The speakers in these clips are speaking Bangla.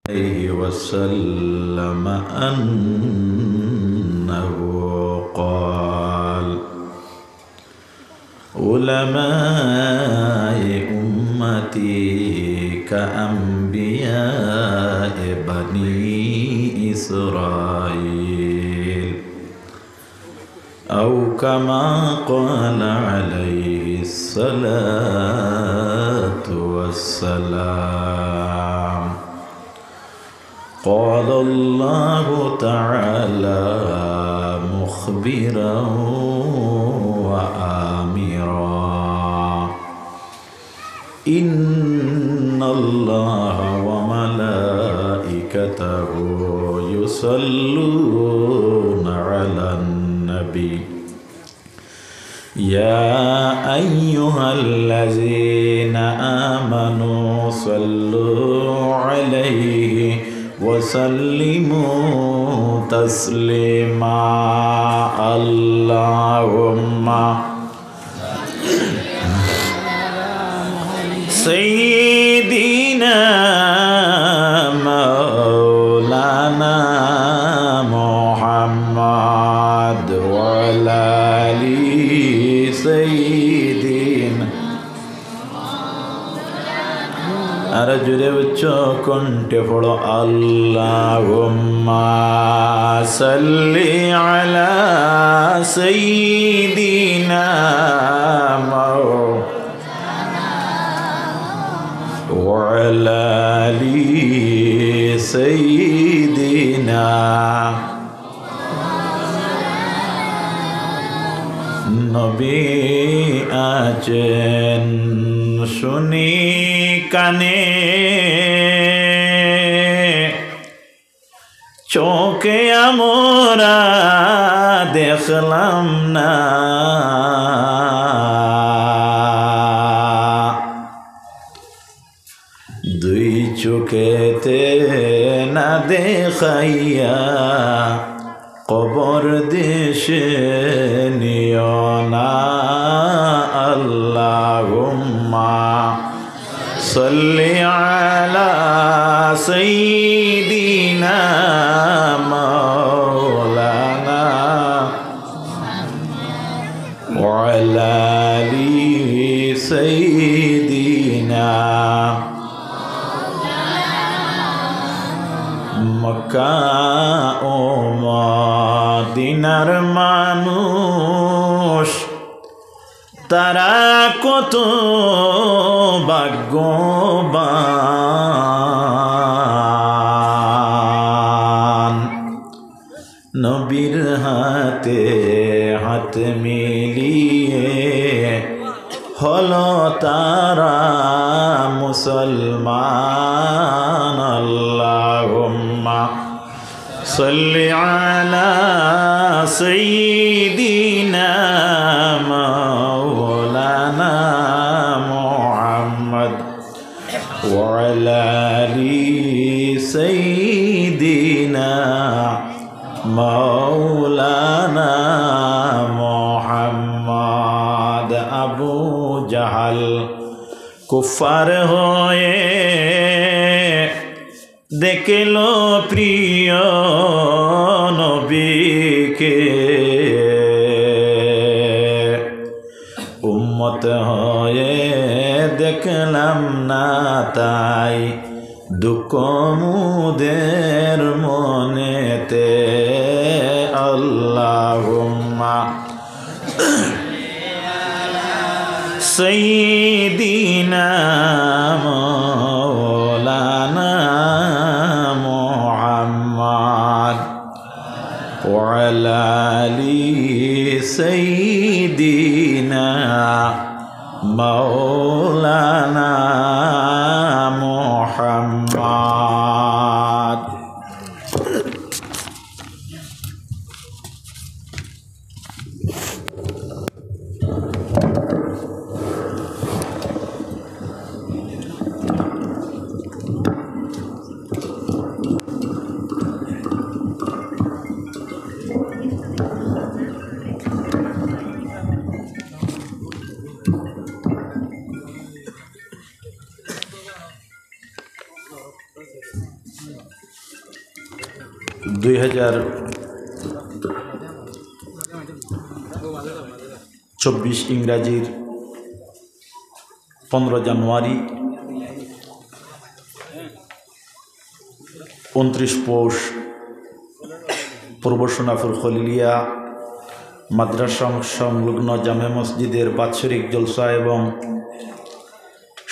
عليه وسلم أنه قال علماء أمتي كأنبياء بني إسرائيل أو كما قال عليه الصلاة والسلام. قال الله تعالى مخبرا وآمرا إن الله وملائكته يصلون على النبي يا أيها الذين آمنوا صلوا عليه وسلموا تسليما. اللهم سيدنا مولانا محمد وعلى آل سيدنا আরো জোরে উচ্চ কণ্ঠে পড়ো আল্লাহুম্মা সাল্লি আলা সাইয়্যিদিনা ওয়া আলা আলি সাইয়্যিদিনা। নবী আছেন শুনি কানে, চোখে আমরা দেখলাম না, দুই চোখেতে না দেখাইয়া কবর দেশে নিও না। আল্লাহুম্মা সাল্লি আলা সাইয়্যিদিনা মাওলানা ওয়া আলা আলি সাইয়্যিদিনা। মক্কা ও মদিনার মানুষ তারা কত ভাগ্যবান, নবীর হাতে হাত মিলিয়ে হলো তারা মুসলমান। আল্লাহুম্মা সাল্লি আলা সাইয়্যিদিনা মাওলানা মুহাম্মদ ওয়া আলা আলি সাইয়্যিদিনা মাওলানা মুহাম্মদ। আবু জাহাল কুফার হয়ে দেখল প্রিয় নবীকে, উম্মত হয়ে দেখলাম না তাই দুঃখ মুদের মনেতে। আল্লাহুম্মা সাইয়্যিদিনা মাওলানা মুহাম্মদ ওয়া আলা আলি সাইয়্যিদিনা মাওলানা মুহাম্মদ। 2024 ইংরাজির 15 জানুয়ারি 29 পৌষ পূর্ব সোনাপুর খলিলিয়া মাদ্রাসা সংলগ্ন জামে মসজিদের বাৎসরিক জলসা এবং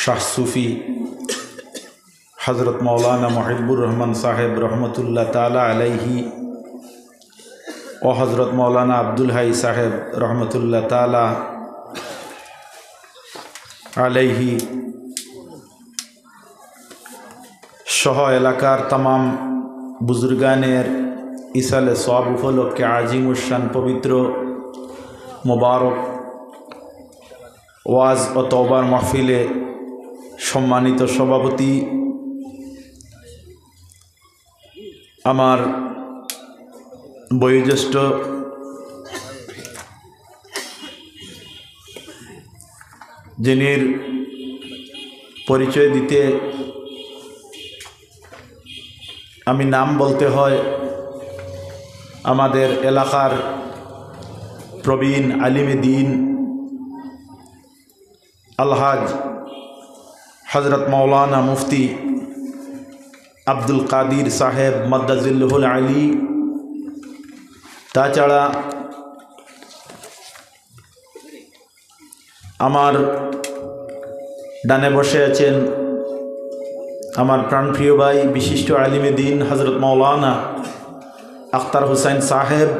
শাহ সুফি হজরত মৌলানা মুহিবুর রহমান সাহেব রহমতুল্লাহ তাআলা আলাইহি ও হজরত মৌলানা আব্দুল হাই সাহেব রহমতুল্লাহ তাআলা আলাইহি সহ এলাকার तमाम বুজুর্গানের ইসালে সওয়াব উপলক্ষে আজিমুশান পবিত্র মোবারক ওয়াজ ও তওবার মাহফিলে সম্মানিত সভাপতি আমার বয়োজ্যেষ্ঠ যিনির পরিচয় দিতে আমি নাম বলতে হয় আমাদের এলাকার প্রবীণ আলিমে দ্বীন আলহাজ হজরত মৌলানা মুফতি আব্দুল কাদির সাহেব মাদ্দাজিল্লুহুল আলী। তাছাড়া আমার ডানে বসে আছেন আমার প্রাণপ্রিয় ভাই বিশিষ্ট আলিমে দ্বীন হজরত মৌলানা আখতার হুসাইন সাহেব।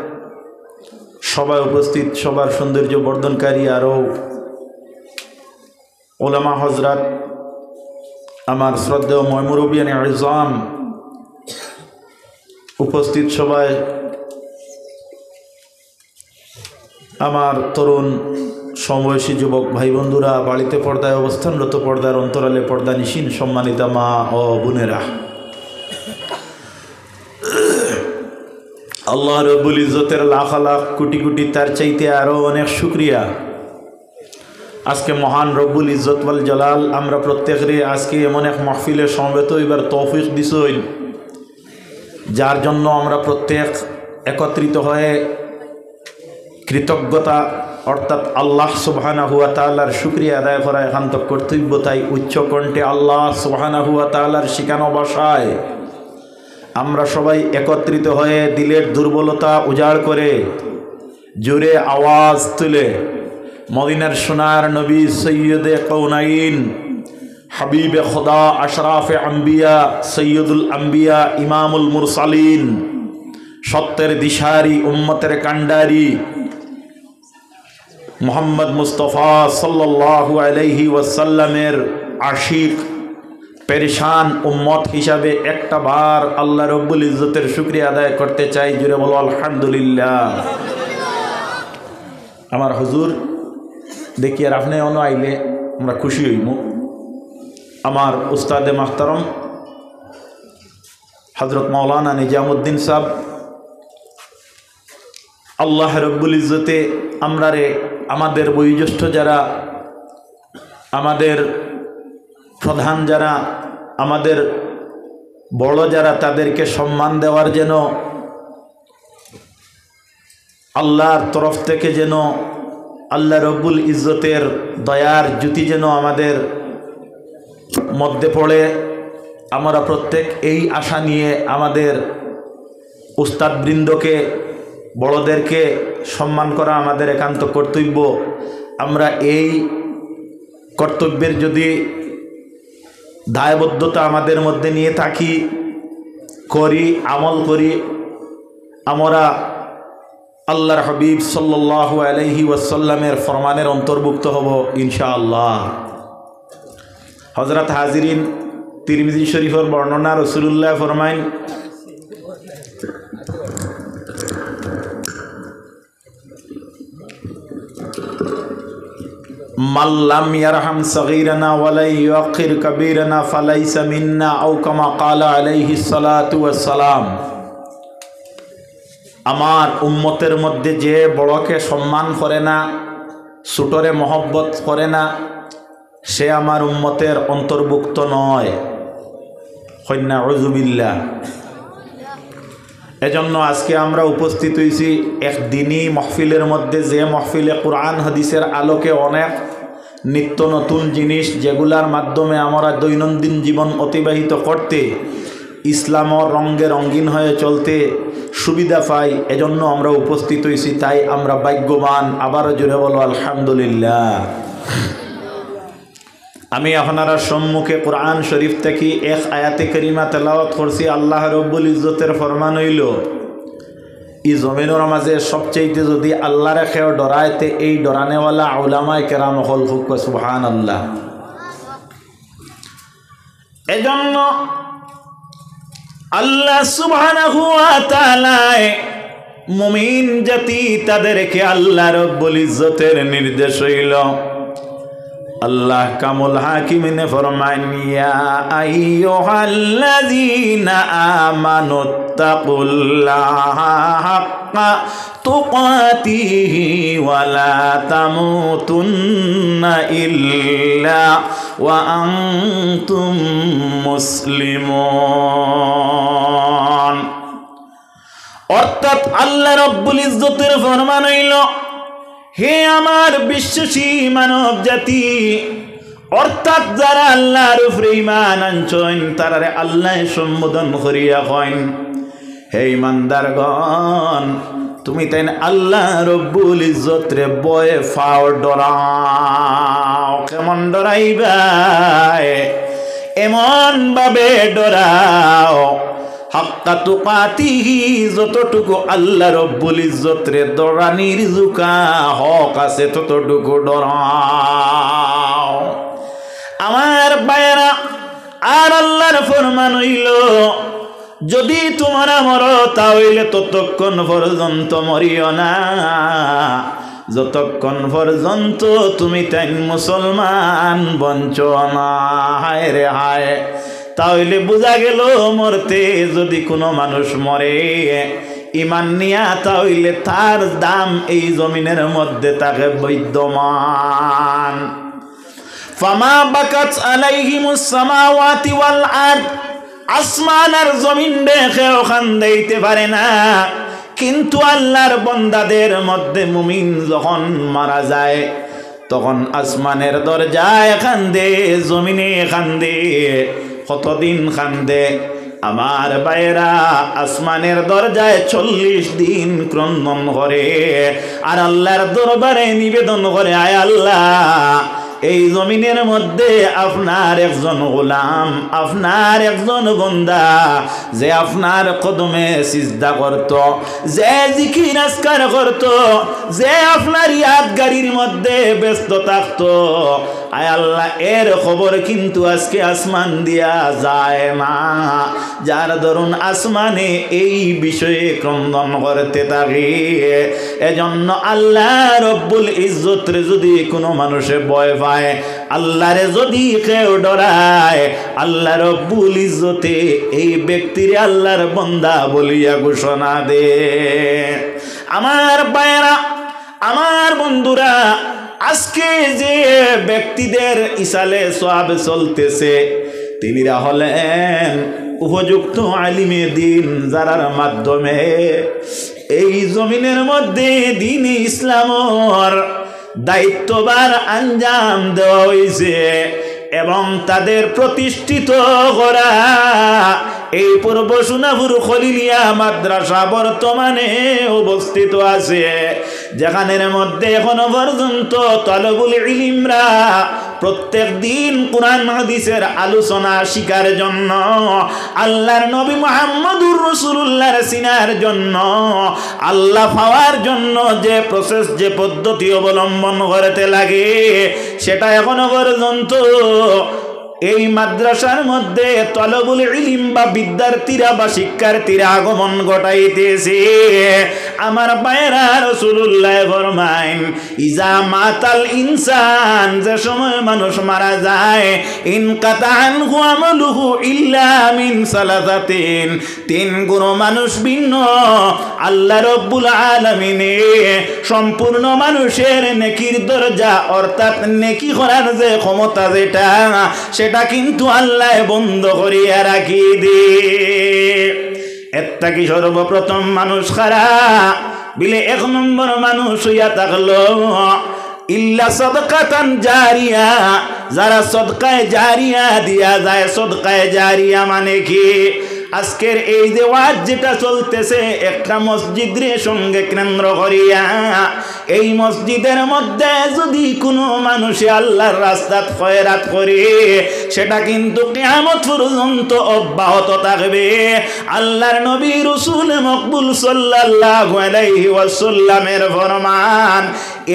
সবাই উপস্থিত, সবার সৌন্দর্য বর্ধনকারী আরও ওলামা হজরত, আমার শ্রদ্ধেয় মুরব্বিয়ান আযম উপস্থিত সবাই, আমার তরুণ সমবয়সী যুবক ভাই বন্ধুরা, বাড়িতে পর্দায় অবস্থানরত, পর্দার অন্তরালে পর্দা নিশীন সম্মানিতা মা ও বোনেরা, আল্লাহ রব্বুল ইজ্জতের লাখ লাখ কোটি কোটি তার চাইতে আরও অনেক শুকরিয়া। আজকে মহান রব্বুল ইজ্জত ওয়াল জালাল আমরা প্রত্যেকেরই আজকে এমন এক মাহফিলে সমবেত এবার তৌফিক দিছই, যার জন্য আমরা প্রত্যেক একত্রিত হয়ে কৃতজ্ঞতা অর্থাৎ আল্লাহ সুবহানাহু ওয়া তাআলার শুকরিয়া আদায় করা একান্ত কর্তব্য। তাই উচ্চ কণ্ঠে আল্লাহ সুবহানাহু ওয়া তাআলার শিখানো ভাষায় আমরা সবাই একত্রিত হয়ে দিলের দুর্বলতা উজাড় করে জোরে আওয়াজ তুলে মদিনার সোনার নবী সৈয়দে কৌনাইন হাবিবে খোদা আশরাফে আম্বিয়া সৈয়দুল আম্বিয়া ইমামুল মুরসালিন সত্যের দিশারি উম্মতের কান্ডারি মুহাম্মদ মুস্তাফা সাল্লাল্লাহু আলাইহি ওয়াসাল্লামের আশিক পেরেশান উম্মত হিসাবে একটা বার আল্লাহ রব্বুল ইজ্জতের শুকরিয়া আদায় করতে চাই। জুড়ে বলো আলহামদুলিল্লাহ। আমার হুজুর দেখি আর আপনি অন্য আইলে আমরা খুশি হইব। আমার উস্তাদে মাহতারম হজরত মৌলানা নিজামুদ্দিন সাহেব, আল্লাহ রব্বুল ইজ্জতে আমরা আমাদের বয়োজ্যেষ্ঠ যারা, আমাদের প্রধান যারা, আমাদের বড় যারা, তাদেরকে সম্মান দেওয়ার যেন আল্লাহর তরফ থেকে যেন আল্লাহ রব্বুল ইজ্জতের দয়ার জ্যোতি যেন আমাদের মধ্যে পড়ে। আমরা প্রত্যেক এই আশা নিয়ে আমাদের উস্তাদবৃন্দকে, বড়দেরকে সম্মান করা আমাদের একান্ত কর্তব্য। আমরা এই কর্তব্যের যদি দায়বদ্ধতা আমাদের মধ্যে নিয়ে থাকি, করি, আমল করি, আমরা আল্লাহর হাবিব সাল্লাল্লাহু আলাইহি ওয়াসাল্লামের ফরমানের অন্তর্ভুক্ত হব ইনশাআল্লাহ। হযরত হাজিরিন, তিরমিজি শরীফের বর্ণনা, রাসূলুল্লাহ ফরমাইন, মাল্লাম ইয়ারহাম সগীরানা ওয়ালা ইউকির কবীরানা ফালাইসা মিন্না আও কামা ক্বালা আলাইহিস সালাতু ওয়াস সালাম। আমার উম্মতের মধ্যে যে বড়কে সম্মান করে না, ছোটরে মহব্বত করে না, সে আমার উম্মতের অন্তর্ভুক্ত নয়। কন্যা উযুবিল্লাহ। এজন্য আজকে আমরা উপস্থিত হয়েছি এক দিনই মহফিলের মধ্যে, যে মহফিলে কোরআন হাদিসের আলোকে অনেক নিত্য নতুন জিনিস যেগুলার মাধ্যমে আমরা দৈনন্দিন জীবন অতিবাহিত করতে, ইসলামও রঙে রঙিন হয়ে চলতে সুবিধা পাই। এজন্য আমরা উপস্থিত হয়েছি, তাই আমরা ভাগ্যবান। আবারও জুড়ে বলো আলহামদুলিল্লাহ। আমি আপনারা সম্মুখে কোরআন শরীফ থেকে এক আয়াতে করিমা তেলাওয়াত করছি। আল্লাহ রব্বুল ইজ্জতের ফরমান হইল, এই জমিনের মাঝে সবচেয়ে যদি আল্লাহরে কেউ ডরাইতে এই ডরানেওয়ালা উলামায়ে কেরাম হল হুক সুবহানাল্লাহ। এজন্য আল্লাহ সুবহানাহু ওয়া তাআলা মুমিন জাতি তাদেরকে আল্লাহ রব্বুল ইজ্জতের নির্দেশ হইল। আল্লাহ কামুল হাকিমিনে ফরমান, ইয়া আইয়ুহাল্লাযীনা আমানুত্তাকুল্লাহা হাক্কা তুকাতিহি ওয়া লা তামুতুন্না ইল্লা ওয়া আনতুম মুসলিমুন। অর্থাৎ আল্লাহ রব্বুল ইজ্জতের ফরমান হইল, হে আমার বিশ্বাসী মানব জাতি, অর্থাৎ যারা আল্লাহর উপরে ঈমান আনছেন তারারে আল্লাহ সম্বোধন করিয়া কইন, হে ইমানদারগণ, তুমি তাই আল্লাহ রব্বুল ইজ্জতরে বয়ে ফাও ডরাও। কেমন ডরাইবা? এমন ভাবে ডরাও হাক্কা তুকাতিহি, যতটুকু আল্লাহ রব্বুল ইজ্জতরে ডরানির জুকা হক আছে ততটুকু ডরাও আমার ভাইয়েরা। আর আল্লাহর ফরমান হইল, যদি তোমরা মরো তাহলে ততক্ষণ পর্যন্ত মরিও না যতক্ষণ পর্যন্ত তুমি তাই মুসলমান বঞ্চ না। হায় রে হায়, তাহলে বোঝা গেল মরতে যদি কোনো মানুষ মরে ইমান নিয়া, তাহলে তার দাম এই জমিনের মধ্যে তাকে বিদ্যমান। ফামা বাকাত আলাইহিমুস সামাওয়াতি ওয়াল আরদ, আসমান আর জমিন দেখে ওখান দিতে পারে না, কিন্তু আল্লাহর বান্দাদের মধ্যে মুমিন যখন মারা যায় তখন আসমানের দরজায় কান্দে, জমিনে কান্দে। কতদিন কান্দে আমার ভাইয়েরা? আসমানের দরজায় 40 দিন ক্রন্দন করে আর আল্লাহর দরবারে নিবেদন করে, আয় আল্লাহ, এই জমিনের মধ্যে আপনার একজন গোলাম, আপনার একজন বান্দা যে আপনার কদমে সিজদা করত, যে জিকির আজকার করত, যে আপনার ইয়াদগারির মধ্যে ব্যস্ত থাকত, আয় আল্লাহ, এর খবর কিন্তু আজকে আসমান দিয়া যায় না। যার দরুন আসমানে এই বিষয়ে ক্রন্দন করতে থাকি। এজন্য আল্লাহ রব্বুল ইজ্জতরে যদি কোনো মানুষে ভয় পায়, আল্লাহরে যদি কেউ ডরায়, আল্লাহ রব্বুল ইজ্জতে এই ব্যক্তির আল্লাহর বান্দা বলিয়া ঘোষণা দে। আমার ভাইয়েরা, আমার বন্ধুরা, আজকে যে ব্যক্তিদের ইসালে সওয়াব চলতেছে তিনিরা হলেন উপযুক্ত আলিমে দিন, যারার মাধ্যমে এই জমিনের মধ্যে দ্বীন ইসলামের দায়িত্ববার আঞ্জাম দেওয়া হয়েছে এবং তাদের প্রতিষ্ঠিত করা এই পূর্ব সোনাপুর খলিলিয়া মাদ্রাসা বর্তমানে অবস্থিত আছে, যেখানের মধ্যে এখনো পর্যন্ত তালেবুল ইলমরা প্রত্যেক দিন কোরআন হাদিসের আলোচনা শিকার জন্য, আল্লাহর নবী মুহাম্মদুর রাসূলুল্লাহর সিনার জন্য, আল্লাহ পাওয়ার জন্য যে প্রসেস, যে পদ্ধতি অবলম্বন করতে লাগে, সেটা এখনো পর্যন্ত এই মাদ্রাসার মধ্যে তলবুল ইলম বা বিদ্যার্থীরা বা শিক্ষার্থীরা আগমন ঘটাইতেছে। আমার ভাইয়েরা, রাসূলুল্লাহ ফরমায়, ইজা মাতাল ইনসান, যে সময় মানুষ মারা যায়, ইনকাতা আনহু আমালুহু ইল্লা মিন সালাসাতিন, 3 গুণ মানুষ ভিন্ন আল্লাহ রব্বুল আলামিনে সম্পূর্ণ মানুষের নেকির দরজা, অর্থাৎ নেকি করার যে ক্ষমতা যেটা, সেটা কিন্তু আল্লাহ বন্ধ করিয়া রাখি দে। একটা কি সর্বপ্রথম মানুষ খারা বিলে 1 নম্বর মানুষ হইয়া থাকলো ইল্লা সাদকাতান জারিয়া, যারা সদকায়ে জারিয়া দিয়া যায়। সদকায়ে জারিয়া মানে কি? আজকের এই যে ওয়াজ যেটা চলতেছে একটা মসজিদের সঙ্গে কেন্দ্র করিয়া, এই মসজিদের মধ্যে যদি কোনো মানুষে আল্লাহর রাস্তাত খয়রাত করে সেটা কিন্তু কিয়ামত পর্যন্ত অব্যাহত থাকবে। আল্লাহর নবী রাসূল মকবুল সাল্লাল্লাহু আলাইহি ওয়াসাল্লামের ফরমান,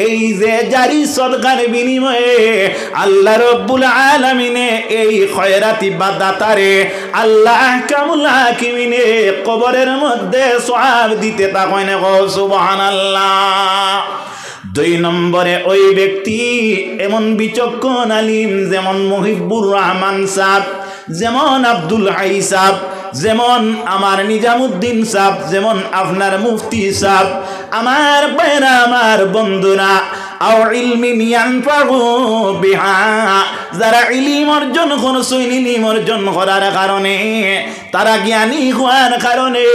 এই যে জারি সদকার বিনিময়ে আল্লাহ রাব্বুল আলামিনে এই খয়রাতি বাদাতারে আল্লাহ আহকামুল হাকিমিনে কবরের মধ্যে সওয়াব দিতে থাকেন। সুবহানাল্লাহ। 2 নম্বরে ওই ব্যক্তি এমন বিচক্ষণ আলিম, যেমন মুহিব্বুর রহমান সাহেব, যেমন আব্দুল হাই সাহেব, যেমন আমার নিজামুদ্দিন সাহেব, যেমন আপনার মুফতি সাহেব, আমার ভাইরা, আমার বন্ধুরা, আও ইলমিন ইয়ানফাউ বিহা, যারা ইলম অর্জন করছে, ইলম অর্জন করার কারণে, তারা জ্ঞানী হওয়ার কারণে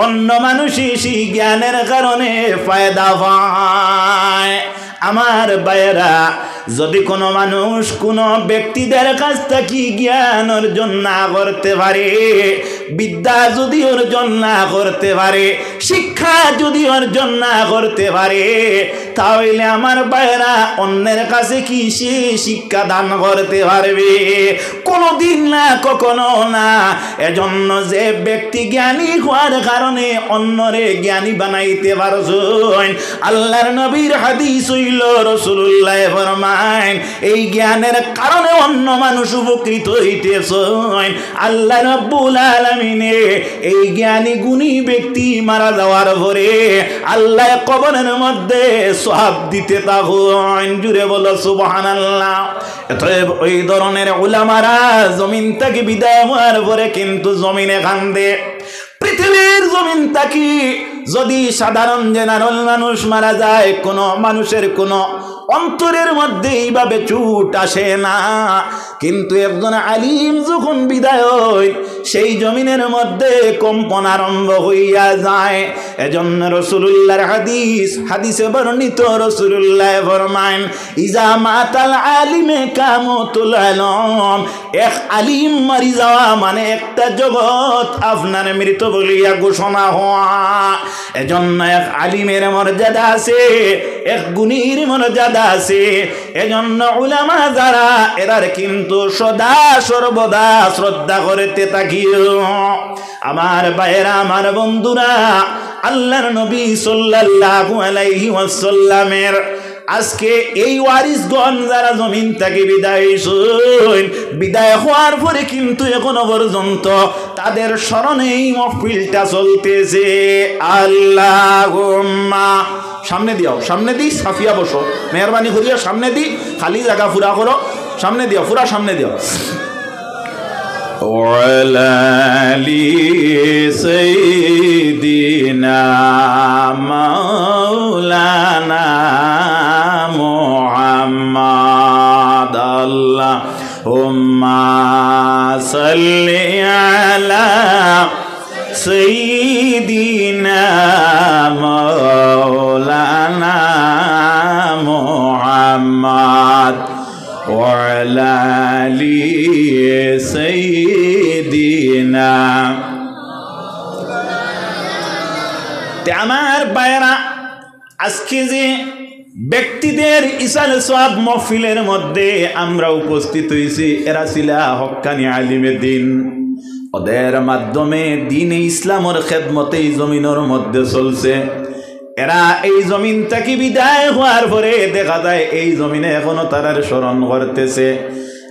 অন্য মানুষই সেই জ্ঞানের কারণে ফায়দা পায়। আমার ভাইয়েরা, যদি কোনো মানুষ কোনো ব্যক্তিদের কাছ থেকে জ্ঞান অর্জন না করতে পারে, বিদ্যা যদি অর্জন না করতে পারে, শিক্ষা যদি অর্জন না করতে পারে, তাহলে আমার ভাইয়েরা অন্যের কাছে কি সে শিক্ষা দান করতে পারবে? কোনোদিন না, কখনো না। এজন্য যে ব্যক্তি জ্ঞানী হওয়ার কারণে অন্যরে জ্ঞানী বানাইতে পারছেন, আল্লাহর নবীর হাদিস হইল, রাসূলুল্লাহ ফরমায়, এই জ্ঞানের কারণে অন্য মানুষ উপকৃত হইতেছেন। আল্লাহ রাব্বুল আলামিনে এই জ্ঞানী গুণী ব্যক্তি মারা যাওয়ার পরে আল্লাহ কবরের মধ্যে সওয়াব দিতে থাকেন। জুড়ে বলো সুবহানাল্লাহ। অতএব ওই ধরনের উলামারা জমিন থেকে বিদায় হওয়ার পরে কিন্তু জমিনে কান্দে। পৃথিবীর জমিন থেকে যদি সাধারণ জেনারেল মানুষ মারা যায়, কোনো মানুষের কোনো অন্তরের মধ্যে এইভাবে চুট আসে না, কিন্তু একজন আলিম যখন বিদায় হয় সেই জমিনের মধ্যে কম্পন আরম্ভ হইয়া যায়। এজন্য রাসূলুল্লাহর হাদিসে বর্ণিত, রাসূলুল্লাহ ফরমান, ইজা মাতাল আলিমে কামতুল আলম, এক আলিম মারি যাওয়া মানে একটা জগৎ আপনার মৃত বলিয়া ঘোষণা হওয়া। এজন্য এক আলিমের মর্যাদা আছে, এক গুণীর মর্যাদা আছে। এজন্য উলামা যারা এরার কিন্তু সদা সর্বদা শ্রদ্ধা করতে থাকিও। আমার ভাইয়েরা, আমার বন্ধুরা, আল্লাহর নবী সাল্লাল্লাহু আলাইহি ওয়াসাল্লামের আজকে এই ওয়ারিসগণ যারা জমিন থেকে বিদায় হইছেন, বিদায় হওয়ার পরে কিন্তু এখনো পর্যন্ত তাদের স্মরণে এই মাহফিলটা চলতেছে। আল্লাহুম্মা, সামনে দিও, সামনে দি, সাফিয়া বসো, মেহরবানি করিয়া সামনে দি, খালি জায়গা পুরা করো, সামনে দিও, পুরা সামনে দিও। ওয়ালা আলি সাইয়্যিদিনা মাওলানা মুহাম্মাদ, আল্লাহুম্মা সাল্লি আলা সাইয়্যিদিনা মাওলানা মুহাম্মাদ ওয়া আলা আলি সাইয়্যিদিনা। আমার ভাইরা, আজকে যে ব্যক্তিদের ইসাল সওয়াব মাহফিলের মধ্যে আমরা উপস্থিত হয়েছি, এরা ছিল হক্কানি আলিমে দিন। ওদের মাধ্যমে দিন ইসলামের খেদমতে এই জমিনের মধ্যে চলছে। এরা এই জমিন থেকে বিদায় হওয়ার পরে দেখা যায় এই জমিনে এখনো তারার স্মরণ করতেছে।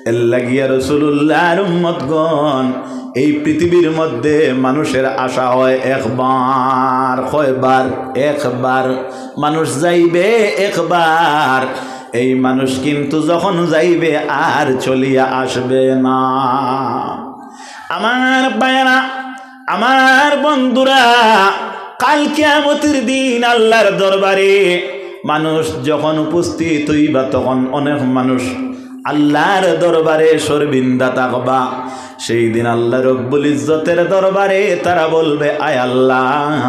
এর লাগিয়া রাসূলুল্লাহর উম্মতগণ, এই পৃথিবীর মধ্যে মানুষের আশা হয় একবার, কয়বার? একবার। মানুষ যাইবে একবার, এই মানুষ কিন্তু যখন যাইবে আর চলিয়া আসবে না। আমার ভাইরা, আমার বন্ধুরা, কাল কিয়ামতের দিন আল্লাহর দরবারে মানুষ যখন উপস্থিত হইবা, তখন অনেক মানুষ আল্লাহর দরবারে শর্মিন্দা থাকবা। সেই দিন আল্লাহ রব্বুল ইজ্জতের দরবারে তারা বলবে, আয় আল্লাহ,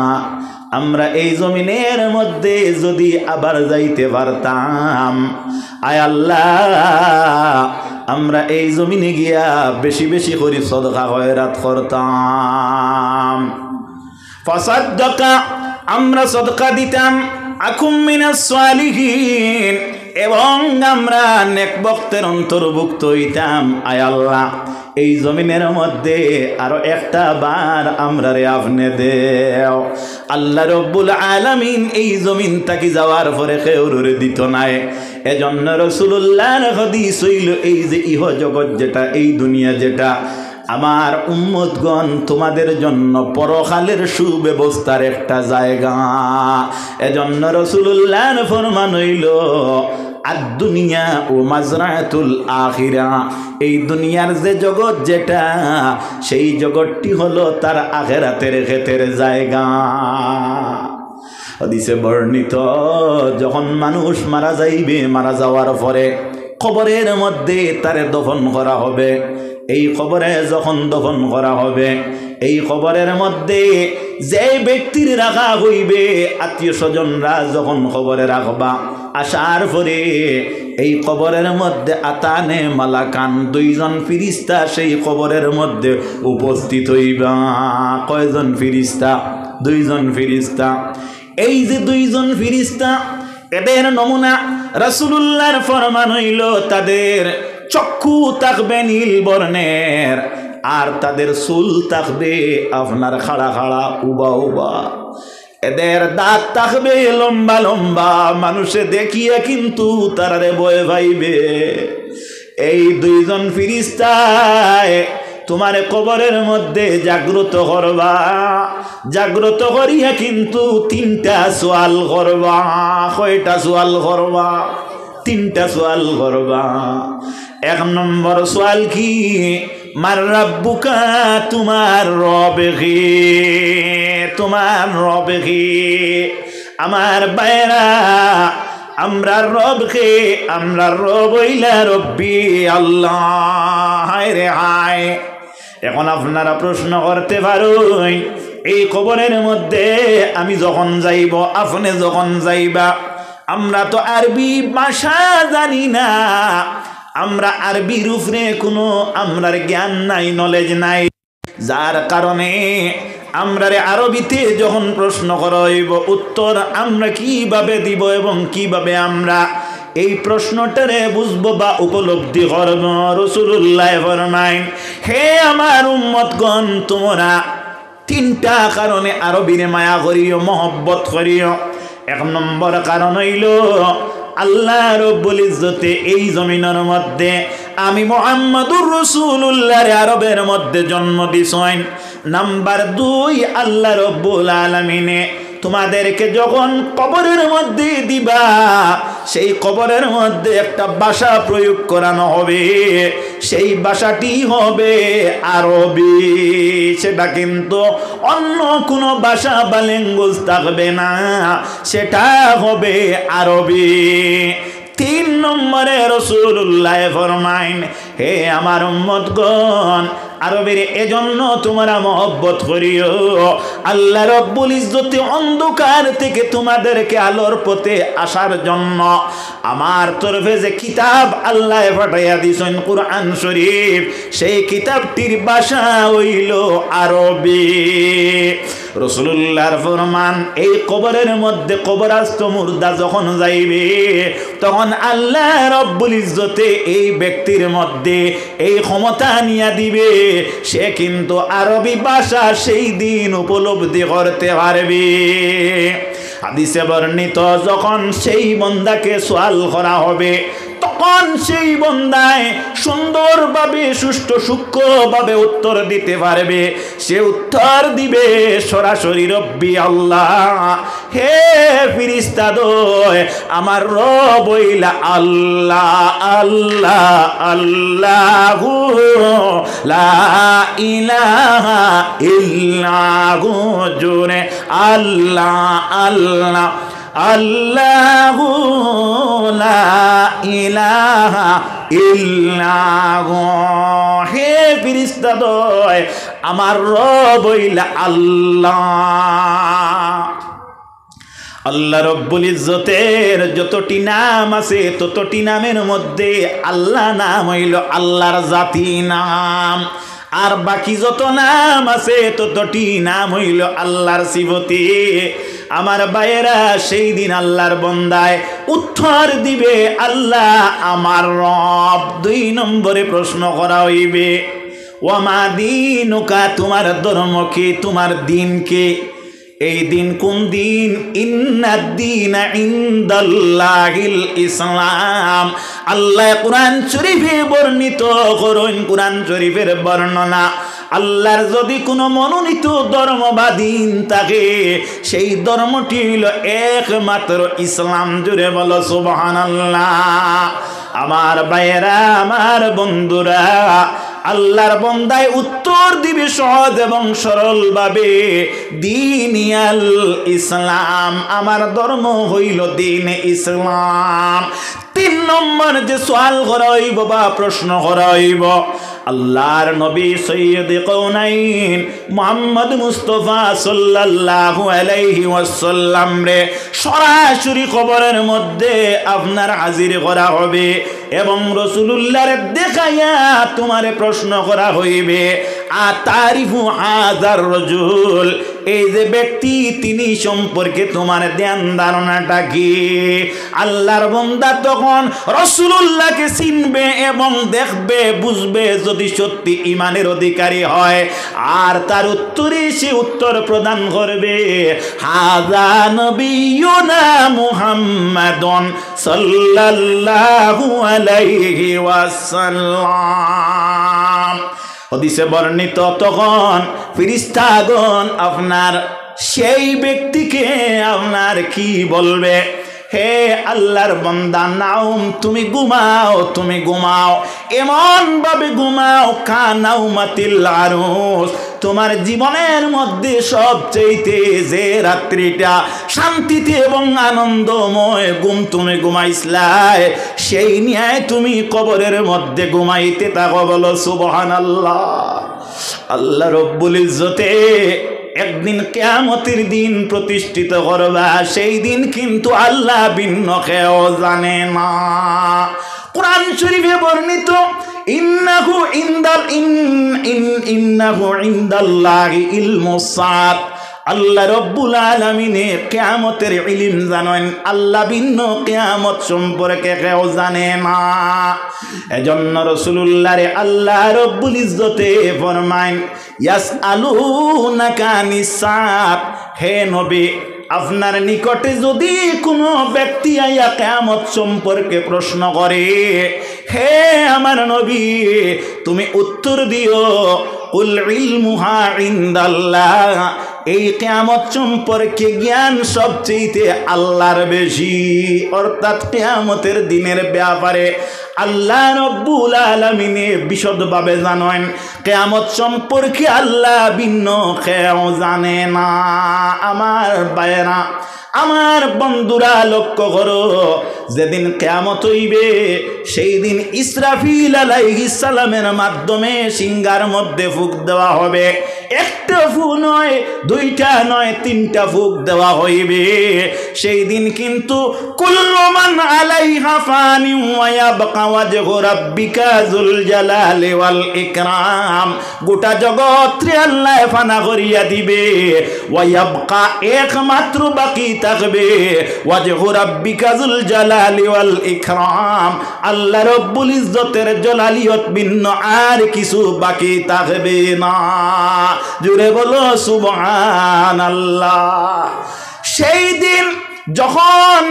আমরা এই জমিনের মধ্যে যদি আবার যাইতে পারতাম, আয় আল্লাহ, আমরা এই জমিনে গিয়া বেশি বেশি করে সদকা খয়রাত করতাম। ফাসাদ্দাকা, আমরা সদকা দিতাম, আকুম মিনাস সালিহিন, এবং আমরা নেক বক্তের অন্তর্ভুক্ত হইতাম। আয় আল্লাহ, এই জমিনের মধ্যে আরো একটা বার আমরা রে আপনি দেও। আল্লাহ রব্বুল আলামিন এই জমিন তাকি যাওয়ার পরে কেউরে দিত নাই। এজন্য রাসূলুল্লাহর হাদিস হইল, এই যে ইহ জগৎ যেটা, এই দুনিয়া যেটা, আমার উম্মতগণ তোমাদের জন্য পরকালের সুব্যবস্থার একটা জায়গা। এজন্য রাসূলুল্লাহর ফরমান হইল, আদ-দুনিয়া ও মাজরাতুল আখিরা, এই দুনিয়ার যে জগৎ যেটা, সেই জগৎটি হলো তার আখিরাতের ক্ষেতের জায়গা। হাদিসে বর্ণিত, যখন মানুষ মারা যাইবে, মারা যাওয়ার পরে কবরের মধ্যে তারে দফন করা হবে। এই কবরে যখন দফন করা হবে, এই কবরের মধ্যে যে ব্যক্তির রাখা হইবে, আত্মীয় স্বজনরা যখন কবরে রাখবা, আসার পরে এই কবরের মধ্যে আতানে মালাকান, দুইজন ফিরিস্তা সেই কবরের মধ্যে উপস্থিত হইবা। কয়জন ফিরিস্তা? দুইজন ফিরিস্তা। এই যে দুইজন ফিরিস্তা, এদের নমুনা রাসূলুল্লাহর ফরমান হইল, তাদের চক্ষু থাকবে নীল বর্ণের, আর তাদের চুল থাকবে আপনার খাড়া খাড়া, উবা উবা। এদের দাঁত থাকবে লম্বা লম্বা, মানুষে দেখিয়া কিন্তু তারারে ভয় পাইবে। এই দুইজন ফিরিস্তায় তোমার কবরের মধ্যে জাগ্রত করবা। জাগ্রত করিয়া কিন্তু তিনটা সওয়াল করবা। কয়টা সওয়াল করবা? তিনটা সওয়াল করবা। এক নম্বর সওয়াল কি? মার রাব্বুকা, তোমার রব কি? তোমার রব কি? আমার বাইরা, আমরা রব কে? আমরা রব হইলা রব্বি আল্লাহ। হায় রে হায়। এখন আপনারা প্রশ্ন করতে পারেন, এই কবরের মধ্যে আমি যখন যাইব, আপনি যখন যাইবা, আমরা তো আরবি ভাষা জানি না, আমরা আরবির উপরে কোনো আমরার জ্ঞান নাই, নলেজ নাই, যার কারণে আমরা আরবিতে যখন প্রশ্ন করা হইব, উত্তর আমরা কিভাবে দিব এবং কিভাবে আমরা এই প্রশ্নটারে বুঝবো বা উপলব্ধি করব? রাসূলুল্লাহ ফরমায়, হে আমার উম্মতগণ, তোমরা তিনটা কারণে আরবিরে মায়া করিও, মহব্বত করিও। এক নম্বর কারণ হইল, আল্লাহ রব্বুল ইজ্জতে এই জমিনের মধ্যে আমি মুহাম্মদুর রাসূলুল্লাহর আরবের মধ্যে জন্ম দিছেন। নাম্বার 2, আল্লাহ রব্বুল আলামিনে তোমাদেরকে যখন কবরের মধ্যে দিবা, সেই কবরের মধ্যে একটা ভাষা প্রয়োগ করানো হবে। সেই ভাষাটি হবে আরবি। সেটা কিন্তু অন্য কোনো ভাষা বা ল্যাঙ্গুয়েজ থাকবে না, সেটা হবে আরবি। 3 নম্বরে রাসূলুল্লাহ ফরমাইন, হে আমার উম্মতগণ, আরবের এজন্য তোমরা মহব্বত করিও। আল্লাহ রব্বুল ইজ্জতে অন্ধকার থেকে তোমাদেরকে আলোর পথে আসার জন্য আমার তরফে যে কিতাব আল্লাহ পাঠাইয়া দিছেন, কুরআন শরীফ, সেই কিতাবটির ভাষা হইল আরবি। রাসূলুল্লাহর ফরমান, এই কবরের মধ্যে কবরস্থ মুর্দা যখন যাইবে, তখন আল্লাহ রব্বুল ইজ্জতে এই ব্যক্তির মধ্যে এই ক্ষমতা নিয়ে দিবে, সে কিন্তু আরবি ভাষা সেই দিন উপলব্ধি করতে পারবে। হাদিসে বর্ণিত, যখন সেই বান্দাকে সওয়াল করা হবে, তখন সেই বান্দায় সুন্দরভাবে, সুষ্ঠু সূক্ষ্মভাবে উত্তর দিতে পারবে। সে উত্তর দিবে সরাসরি রব্বি আল্লাহ, হে ফিরিস্তাদয়, আমার রব হইলা আল্লাহ, আল্লাহ, আল্লাহু লা ইলাহা ইল্লাহু, জোরে আল্লাহ, আল্লাহ, আল্লাহু লা ইলাহা ইল্লাহু, হে ফেরেশতাদ্বয় আমার রব হইলা আল্লাহ। আল্লাহ রব্বুল ইজ্জতের যতটি নাম আছে ততটি নামের মধ্যে আল্লাহ নাম হইল আল্লাহর জাতি নাম, আর বাকি যত নাম আছে ততটি নাম হইল আল্লাহর সিফতি। আমার ভাইয়েরা, সেই দিন আল্লাহর বন্দায় উত্তর দিবে আল্লাহ আমার রব। 2 নম্বরে প্রশ্ন করা হইবে ওয়ামা দীনুকা, তোমার ধর্ম কি, তোমার দিন কি? এই দিন কোন দিন? ইন্নাদ-দীনা ইনদাল্লাহিল ইসলাম। আল্লাহ কুরআন শরীফে বর্ণিত করেন, কুরআন শরীফের বর্ণনা, আল্লাহর যদি কোনো মনোনীত ধর্ম বা দিন থাকে সেই ধর্মটি হইল একমাত্র ইসলাম। জুড়ে বলো সুবহানাল্লাহ। আমার ভাইয়েরা, আমার বন্ধুরা, আল্লাহর বন্দায় উত্তর দিবে সহজ এবং সরল ভাবে, দীনিয়াল ইসলাম, আমার ধর্ম হইল দিন ইসলাম। 3 নম্বর যে সওয়াল করা হইব বা প্রশ্ন করা হইব, আল্লাহর নবী সৈয়দ কওনাইন মুহাম্মদ মুস্তাফা সাল্লাল্লাহু আলাইহি ওয়াসাল্লাম রে সরাসরি কবরের মধ্যে আপনার হাজির করা হবে এবং রাসূলুল্লাহর দেখাইয়া তোমারে প্রশ্ন করা হইবে, আতারিফু হাযার রাজুল, এই যে ব্যক্তি তিনি সম্পর্কে তোমার ধ্যান ধারণাটা কি? আল্লাহর বান্দা তখন রাসূলুল্লাহকে চিনবে এবং দেখবে, বুঝবে যদি সত্যি ঈমানের অধিকারী হয়, আর তার উত্তরে সে উত্তর প্রদান করবে, হাযা নবিয়ুনা মুহাম্মাদুন সাল্লাল্লাহু আলাইহি ওয়াসাল্লাম। হাদিসে বর্ণিত, তখন ফেরেশতাগণ আপনার সেই ব্যক্তিকে আপনার কি বলবে? হে আল্লাহর বান্দা, নাউম, তুমি ঘুমাও, তুমি ঘুমাও, এমন ভাবে ঘুমাও কানাউমাতিল আরুস, তোমার জীবনের মধ্যে সবচেয়ে যে রাত্রিটা শান্তিতে এবং আনন্দময় ঘুম তুমি ঘুমাইছলাই, সেই নিয়ে তুমি কবরের মধ্যে ঘুমাইতে থাকো। বলো সুবহানাল্লাহ। আল্লাহ রব্বুল ইজ্জতে একদিন কিয়ামতের দিন প্রতিষ্ঠিত করবা, সেই দিন কিন্তু আল্লাহ ভিন্ন কেউ জানে না। কুরআন শরীফে বর্ণিত, ইন্নাহু ইনদাল্লাহি ইলমুস সাআত, আল্লাহ রব্বুল আলামিনে কিয়ামতের ইলম জানেন, আল্লাহ ভিন্ন কিয়ামত সম্পর্কে কেউ জানে না। এজন্য রাসূলুল্লাহরে আল্লাহ রব্বুল ইজ্জতে ফরমায়, ইয়াসআলুনাকা আনিস সাআত, হে নবী আপনার নিকটে যদি কোনো ব্যক্তি আইয়া কিয়ামত সম্পর্কে প্রশ্ন করে, হে আমার নবী তুমি উত্তর দিও, কুল ইলমুহা ইনদাল্লাহ, এই কিয়ামত সম্পর্কে জ্ঞান সবচেয়ে আল্লাহর বেশি। অর্থাৎ কিয়ামতের দিনের ব্যাপারে আল্লাহ রব্বুল আলামিনে বিশদভাবে জানেন, কিয়ামত সম্পর্কে আল্লাহ ভিন্ন কেউ জানে না। আমার ভাইয়েরা, আমার বন্ধুরা, লক্ষ্য করো, যেদিন কিয়ামত হইবে সেই দিন ইসরাফিল আলাইহিস সালামের মাধ্যমে সিংহার মধ্যে ফুঁক দেওয়া হবে। একটা ফুঁক নয়, 2টা নয়, 3টা ফুঁক দেওয়া হইবে। সেই দিন কিন্তু কুল্লু মান আলাইহা ফানি ওয়া ইয়াবকা ওয়াজহু রাব্বিকা যুল জালালি ওয়াল ইকরাম, গোটা জগৎরে আল্লাহ ফানা করিয়া দিবে, ওয়া ইয়াবকা, একমাত্র বাকি থাকবে, ওয়াজহু রাব্বিকা যুল জালালি ওয়াল ইকরাম, আল্লাহ রব্বুল ইজ্জতের জালালিয়ত ভিন্ন আর কিছু বাকি থাকবে না। জুড়ে বলো সুবহানাল্লাহ। সেই দিন যখন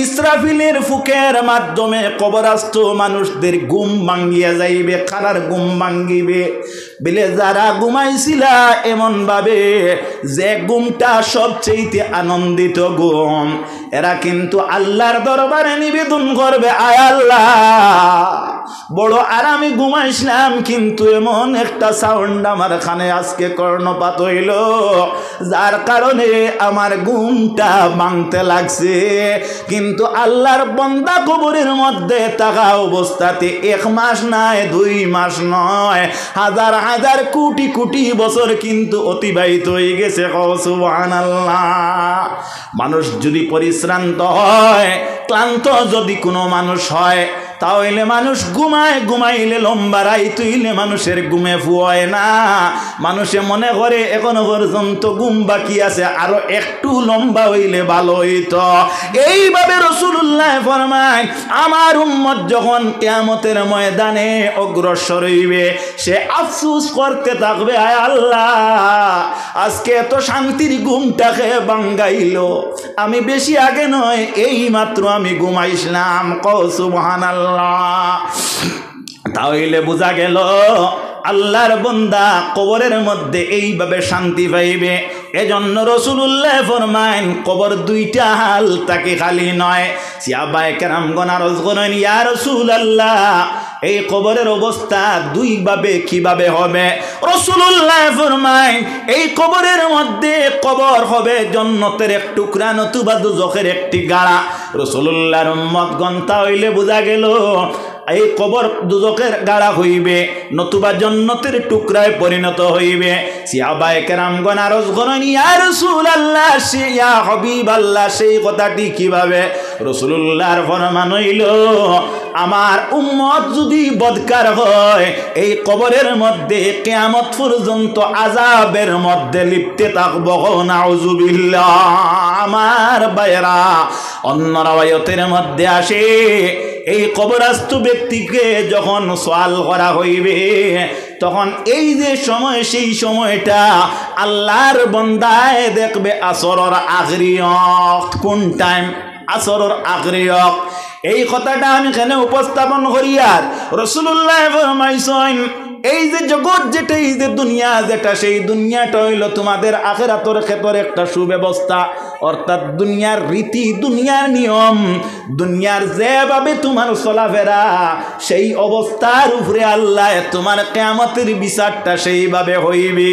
ইসরাফিলের ফুকের মাধ্যমে কবরস্থ মানুষদের ঘুম ভাঙ্গিয়া যাইবে, কারার ঘুম ভাঙ্গিবে, বিলে যারা ঘুমাইছিলা এমন ভাবে যে ঘুমটা সবচেয়ে আনন্দিত ঘুম, এরা কিন্তু আল্লাহর দরবারে নিবেদন করবে, আয় আল্লাহ বড় আরামে ঘুমাইছিলাম, কিন্তু এমন একটা সাউন্ড আমার কানে আজকে কর্ণপাত হইল, যার কারণে আমার ঘুমটা ভাঙতে লাগছে। কিন্তু আল্লাহর বান্দা কবরের মধ্যে থাকা অবস্থাতে 1 মাস নয়, 2 মাস নয়, হাজার হাজার কোটি কোটি বছর কিন্তু অতিবাহিত হয়ে গেছে। সুবহানাল্লাহ। মানুষ যদি পরিশ্রান্ত হয়, ক্লান্ত যদি কোনো মানুষ হয়, তাহলে মানুষ ঘুমায়, ঘুমাইলে লম্বা রাইত হইলে মানুষের ঘুমে ফুয়ায় না। মানুষে মনে করে এখনো পর্যন্ত ঘুম বাকি আছে, আরো একটু লম্বা হইলে ভালো হইতো। এইভাবে রাসূলুল্লাহ ফরমায়, আমার উম্মত যখন কিয়ামতের ময়দানে অগ্রসর হইবে, সে আফসোস করতে থাকবে, আয় আল্লাহ আজকে এত শান্তির ঘুমটাকে ভাঙ্গাইলো, আমি বেশি আগে নয় এই মাত্র আমি ঘুমাইছিলাম। কও সুবহানাল্লাহ। তাহলে বোঝা গেল আল্লাহর বান্দা কবরের মধ্যে এইভাবে শান্তি পাইবে। এজন্য রাসূলুল্লাহ ফরমায়েন, কবর 2টা হাল তাকে খালি নয়। সাহাবায়ে কেরামগণ আরজ করেন, ইয়া রাসূলুল্লাহ এই কবরের অবস্থা 2 ভাবে কিভাবে হবে? রাসূলুল্লাহ ফরমায়েন, এই কবরের মধ্যে কবর হবে জান্নাতের এক টুকরা নতুবা দোজখের একটি গাড়া। রাসূলুল্লাহর উম্মতগণ তাহলে বোঝা গেল এই কবর দুজকের গাড়া হইবে, নতুবা জান্নাতের টুকরায় পরিণত হইবে। সাহাবায়ে কেরামগণ আরজ করেন, ইয়া রাসূলুল্লাহ ইয়া হাবিবাল্লাহ সেই কথাটি কিভাবে? রাসূলুল্লাহর ফরমান হইল, আমার উম্মত যদি বদকার হয়, এই কবরের মধ্যে কিয়ামত পর্যন্ত আযাবের মধ্যে লিপ্তে থাকবো। নাউযুবিল্লাহ। আমার ভাইরা, অন্য রাওয়ায়াতের মধ্যে আসে, এই কবরস্থ ব্যক্তিকে যখন সওয়াল করা হইবে, তখন এই যে সময়, সেই সময়টা আল্লাহর বান্দায় দেখবে আসরের আখরি ওয়াক্ত। কোন টাইম? আসরের আখরি ওয়াক্ত। এই কথাটা আমি এখানে উপস্থাপন করি। আর রাসূলুল্লাহ ফরমাইছেন, এই যে জগৎ যেটা, এই যে দুনিয়া যেটা, সেই দুনিয়াটা হইল তোমাদের আখিরাতের ক্ষেত্রে একটা সুব্যবস্থা। অর্থাৎ দুনিয়ার রীতি, দুনিয়ার নিয়ম, দুনিয়ার যেভাবে তোমার চলাফেরা, সেই অবস্থার উপরে আল্লাহ তোমার কিয়ামতের বিচারটা সেইভাবে হইবে।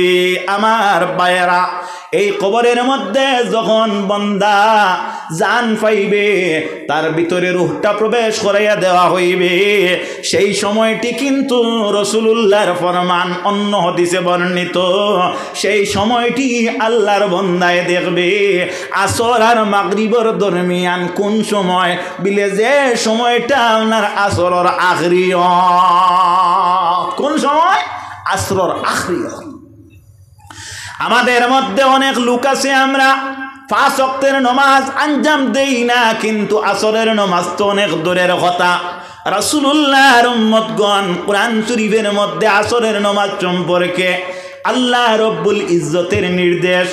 আমার ভাইয়েরা, এই কবরের মধ্যে যখন বান্দা জান পাইবে, তার ভিতরে রূহটা প্রবেশ করাইয়া দেওয়া হইবে, সেই সময়টি কিন্তু রাসূলুল্লাহর ফরমান অন্য হাদিসে বর্ণিত, সেই সময়টি আল্লাহর বান্দায় দেখবে আসর আর মাগরিবের দরমিয়ান। কোন সময়? বিলে যে সময়টা আপনার আসরের আখরি। কোন সময়? আসরের আখরি। আমাদের মধ্যে অনেক লোক আছে, আমরা 5 ওয়াক্তের নামাজ আঞ্জাম দেই না, কিন্তু আসরের নামাজ তো অনেক দূরের কথা। রাসূলুল্লাহর উম্মতগণ কোরআন শরীফের মধ্যে আসরের নামাজ সম্পর্কে আল্লাহ রব্বুল ইজ্জতের নির্দেশ,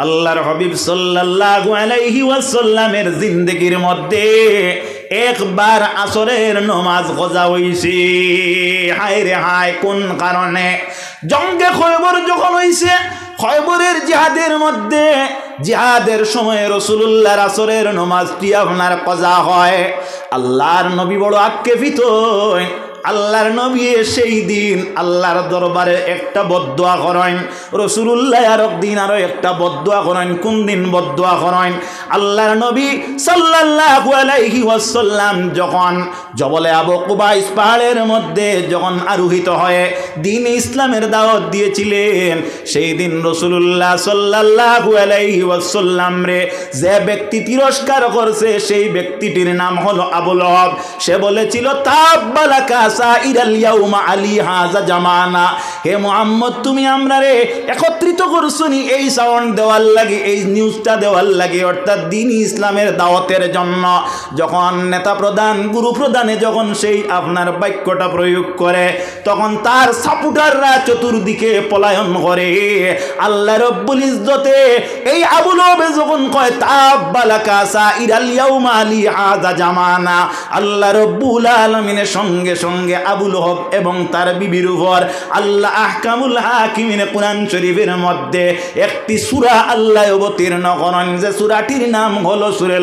আল্লাহর হাবিব সাল্লাল্লাহু আলাইহি ওয়াসাল্লামের জিন্দেগির মধ্যে একবার আসরের নামাজ কজা হইছে। হায় রে হায়, কোন কারণে? জঙ্গে খয়বর যখন হইছে, খয়বরের জিহাদের মধ্যে, জিহাদের সময় রাসূলুল্লাহর আসরের নামাজটি আপনার কজা হয়। আল্লাহর নবী বড় আক্ষেপিত। আল্লাহর নবী সেই দিন আল্লাহর দরবারে একটা বদদোয়া করেন। রাসূলুল্লাহ আর একদিন আরো একটা বদদোয়া করেন। কোন দিন বদদোয়া করেন? আল্লাহর নবী সাল্লাল্লাহু আলাইহি ওয়াসাল্লাম যখন জবলে আবু কুবাইস পাহাড়ের মধ্যে যখন আরোহিত হয়ে দ্বীন ইসলামের দাওয়াত দিয়েছিলেন, সেই দিন রাসূলুল্লাহ সাল্লাল্লাহু আলাইহি ওয়াসাল্লাম রে যে ব্যক্তি তিরস্কার করছে, সেই ব্যক্তিটির নাম হলো আবু লাহাব। সে বলেছিল, তাব্বালাকা সাইরাল ইয়াউমা আলী হাযা জামানা। হে মুহাম্মদ, তুমি আমরা রে একত্রিত করছনি এই সাউন্ড দেওয়ার লাগে, এই নিউজটা দেওয়ার লাগে, অর্থাৎ দ্বীন ইসলামের দাওয়াতের জন্য। যখন নেতা প্রধান, গুরু প্রধানে যখন সেই আপনার বাক্যটা প্রয়োগ করে, তখন তার সাপোর্টাররা চতুর্দিকে পলায়ন করে। আল্লাহ রব্বুল ইজ্জতে এই আবু লাহাব যখন কয় তাব্বালাকা সাইরাল ইয়াউমা আলী হাযা জামানা, আল্লাহ রব্বুল আলামিনের সঙ্গে সঙ্গে সঙ্গে আবু লহব এবং তার বিবির উপর আল্লাহ আহকামুল হাকিমিন কুরআন শরীফের মধ্যে একটি সূরা আল্লাহ অবতীর্ণ করেন, যে সূরাটির নাম হলো সূরা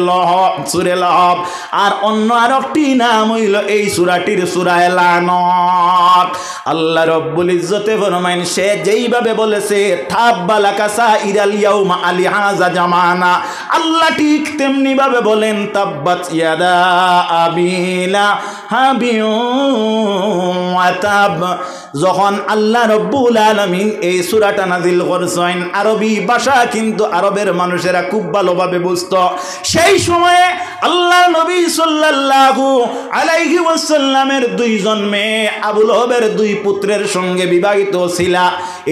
লহব, আর অন্য আরেকটি নাম হইল এই সূরাটির সূরা লানত। আল্লাহ রব্বুল ইজ্জতে ফরমাইন, সে যেইভাবে বলেছে তাব্বালাকা সাইরাল ইয়াউমা আলি হাযা জামানা, আল্লাহ ঠিক তেমনি ভাবে বলেন তাব্বাত ইয়াদা আবিলা হাবিউ ওয়া তাব। যখন আল্লাহ রব্বুল আলামিন এই সূরাটা নাজিল করছেন, আরবি ভাষা কিন্তু আরবের মানুষেরা খুব ভালোভাবে বুঝতো। সেই সময়ে আল্লাহ নবী সাল্লাল্লাহু আলাইহি ওয়াসাল্লামের দুইজন মেয়ে আবু লহবের দুই পুত্রের সঙ্গে বিবাহিত ছিল।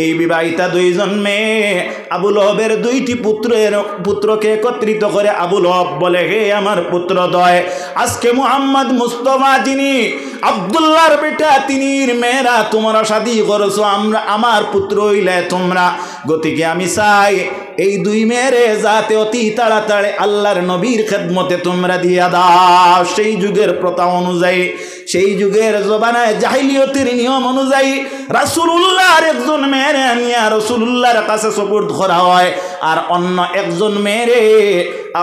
এই বিবাহিতা দুইজন মেয়ে আবু লহবের দুইটি পুত্রকে একত্রিত করে আবু লহব বলে, হে আমার পুত্রদ্বয়, আজকে মুহাম্মদ মুস্তাফা যিনি আব্দুল্লাহর বেটা, তিনির মেয়েরা তোমরা শাদী করছো, আমার পুত্র হইলে তোমরা। গতিকে আমি চাই এই দুই মেয়েরে যাতে অতি তাড়াতাড়ি আল্লাহর নবীর খেদমতে তোমরা দিয়া দাও। সেই যুগের প্রথা অনুযায়ী, সেই যুগের জবানায় জাহিলিয়তের নিয়ম অনুযায়ী রাসূলুল্লাহর একজন মেয়েরে নিয়ে রাসূলুল্লাহর কাছে সুপুর্দ করা হয়, আর অন্য একজন মেয়েরে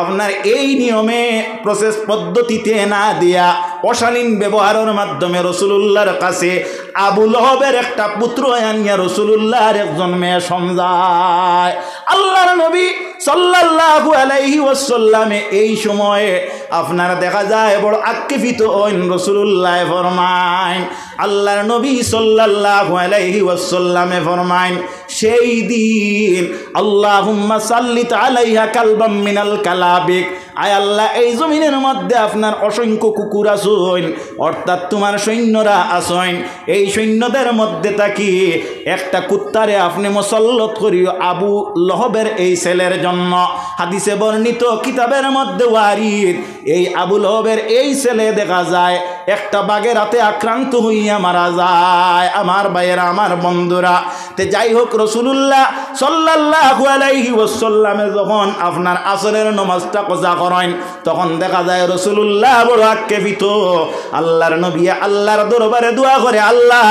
আপনার এই নিয়মে প্রসেস পদ্ধতিতে না দিয়া অশালীন ব্যবহারের মাধ্যমে রাসূলুল্লাহর কাছে আবু লহবের একটা পুত্র আনিয়া রাসূলুল্লাহর একজন মেয়ে সমঝায়। আল্লাহর নবী সাল্লাল্লাহু আলাইহি ওয়াসাল্লামে এই সময়ে আপনারা দেখা যায় বড় আক্ষেপিত হন। রাসূলুল্লাহ ফরমায়, আল্লাহর নবী সাল্লাল্লাহু আলাইহি ওয়াসাল্লামে ফরমায়, সেই দিন আল্লাহুম্মা সাল্লিত আলাইহা কালবাম মিনাল কালাবিক, আয় আল্লাহ এই জমিনের মধ্যে আপনার অসংখ্য কুকুর আসুন, অর্থাৎ তোমার সৈন্যরা আসুন, এই সৈন্যদের মধ্যে থাকি একটা কুত্তারে আপনি মুসল্লত করিও আবু লহবের এই ছেলের জন্য। হাদিসে বর্ণিত কিতাবের মধ্যে ওয়ারিদ, এই আবু লহবের এই ছেলে দেখা যায় একটা বাঘের হাতে আক্রান্ত হইয়া মারা যায়। আমার ভাইয়েরা, আমার বন্ধুরা, তে যাই হোক, রাসূলুল্লাহ সাল্লাল্লাহু আলাইহি ওয়াসাল্লামে যখন আপনার আসরের নামাজটা কজা করেন, তখন দেখা যায় রাসূলুল্লাহ বড় আক্ষেপিত। আল্লাহর নবী আল্লাহর দরবারে দোয়া করে, আল্লাহ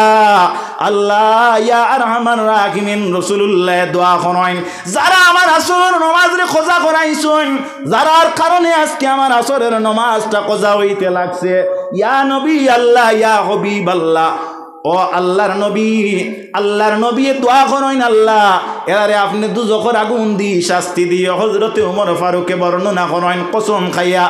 আল্লাহ ইয়া আরহামার রাহিমিন। রাসূলুল্লাহ দোয়া করেন, যারা আমার আসরের নামাজে কজা করাইছেন, যারার কারণে আজকে আমার আসরের নামাজটা কজা হইতে লাগছে, ইয়া নবী আল্লাহ, ইয়া হাবিব আল্লাহ, ও আল্লাহর নবী দোয়া করেন, আল্লাহ এরে আপনি দুজখের আগুন দি শাস্তি দিয়ে। হযরতে ওমর ফারুকে বর্ণনা করেন, কসম খাইয়া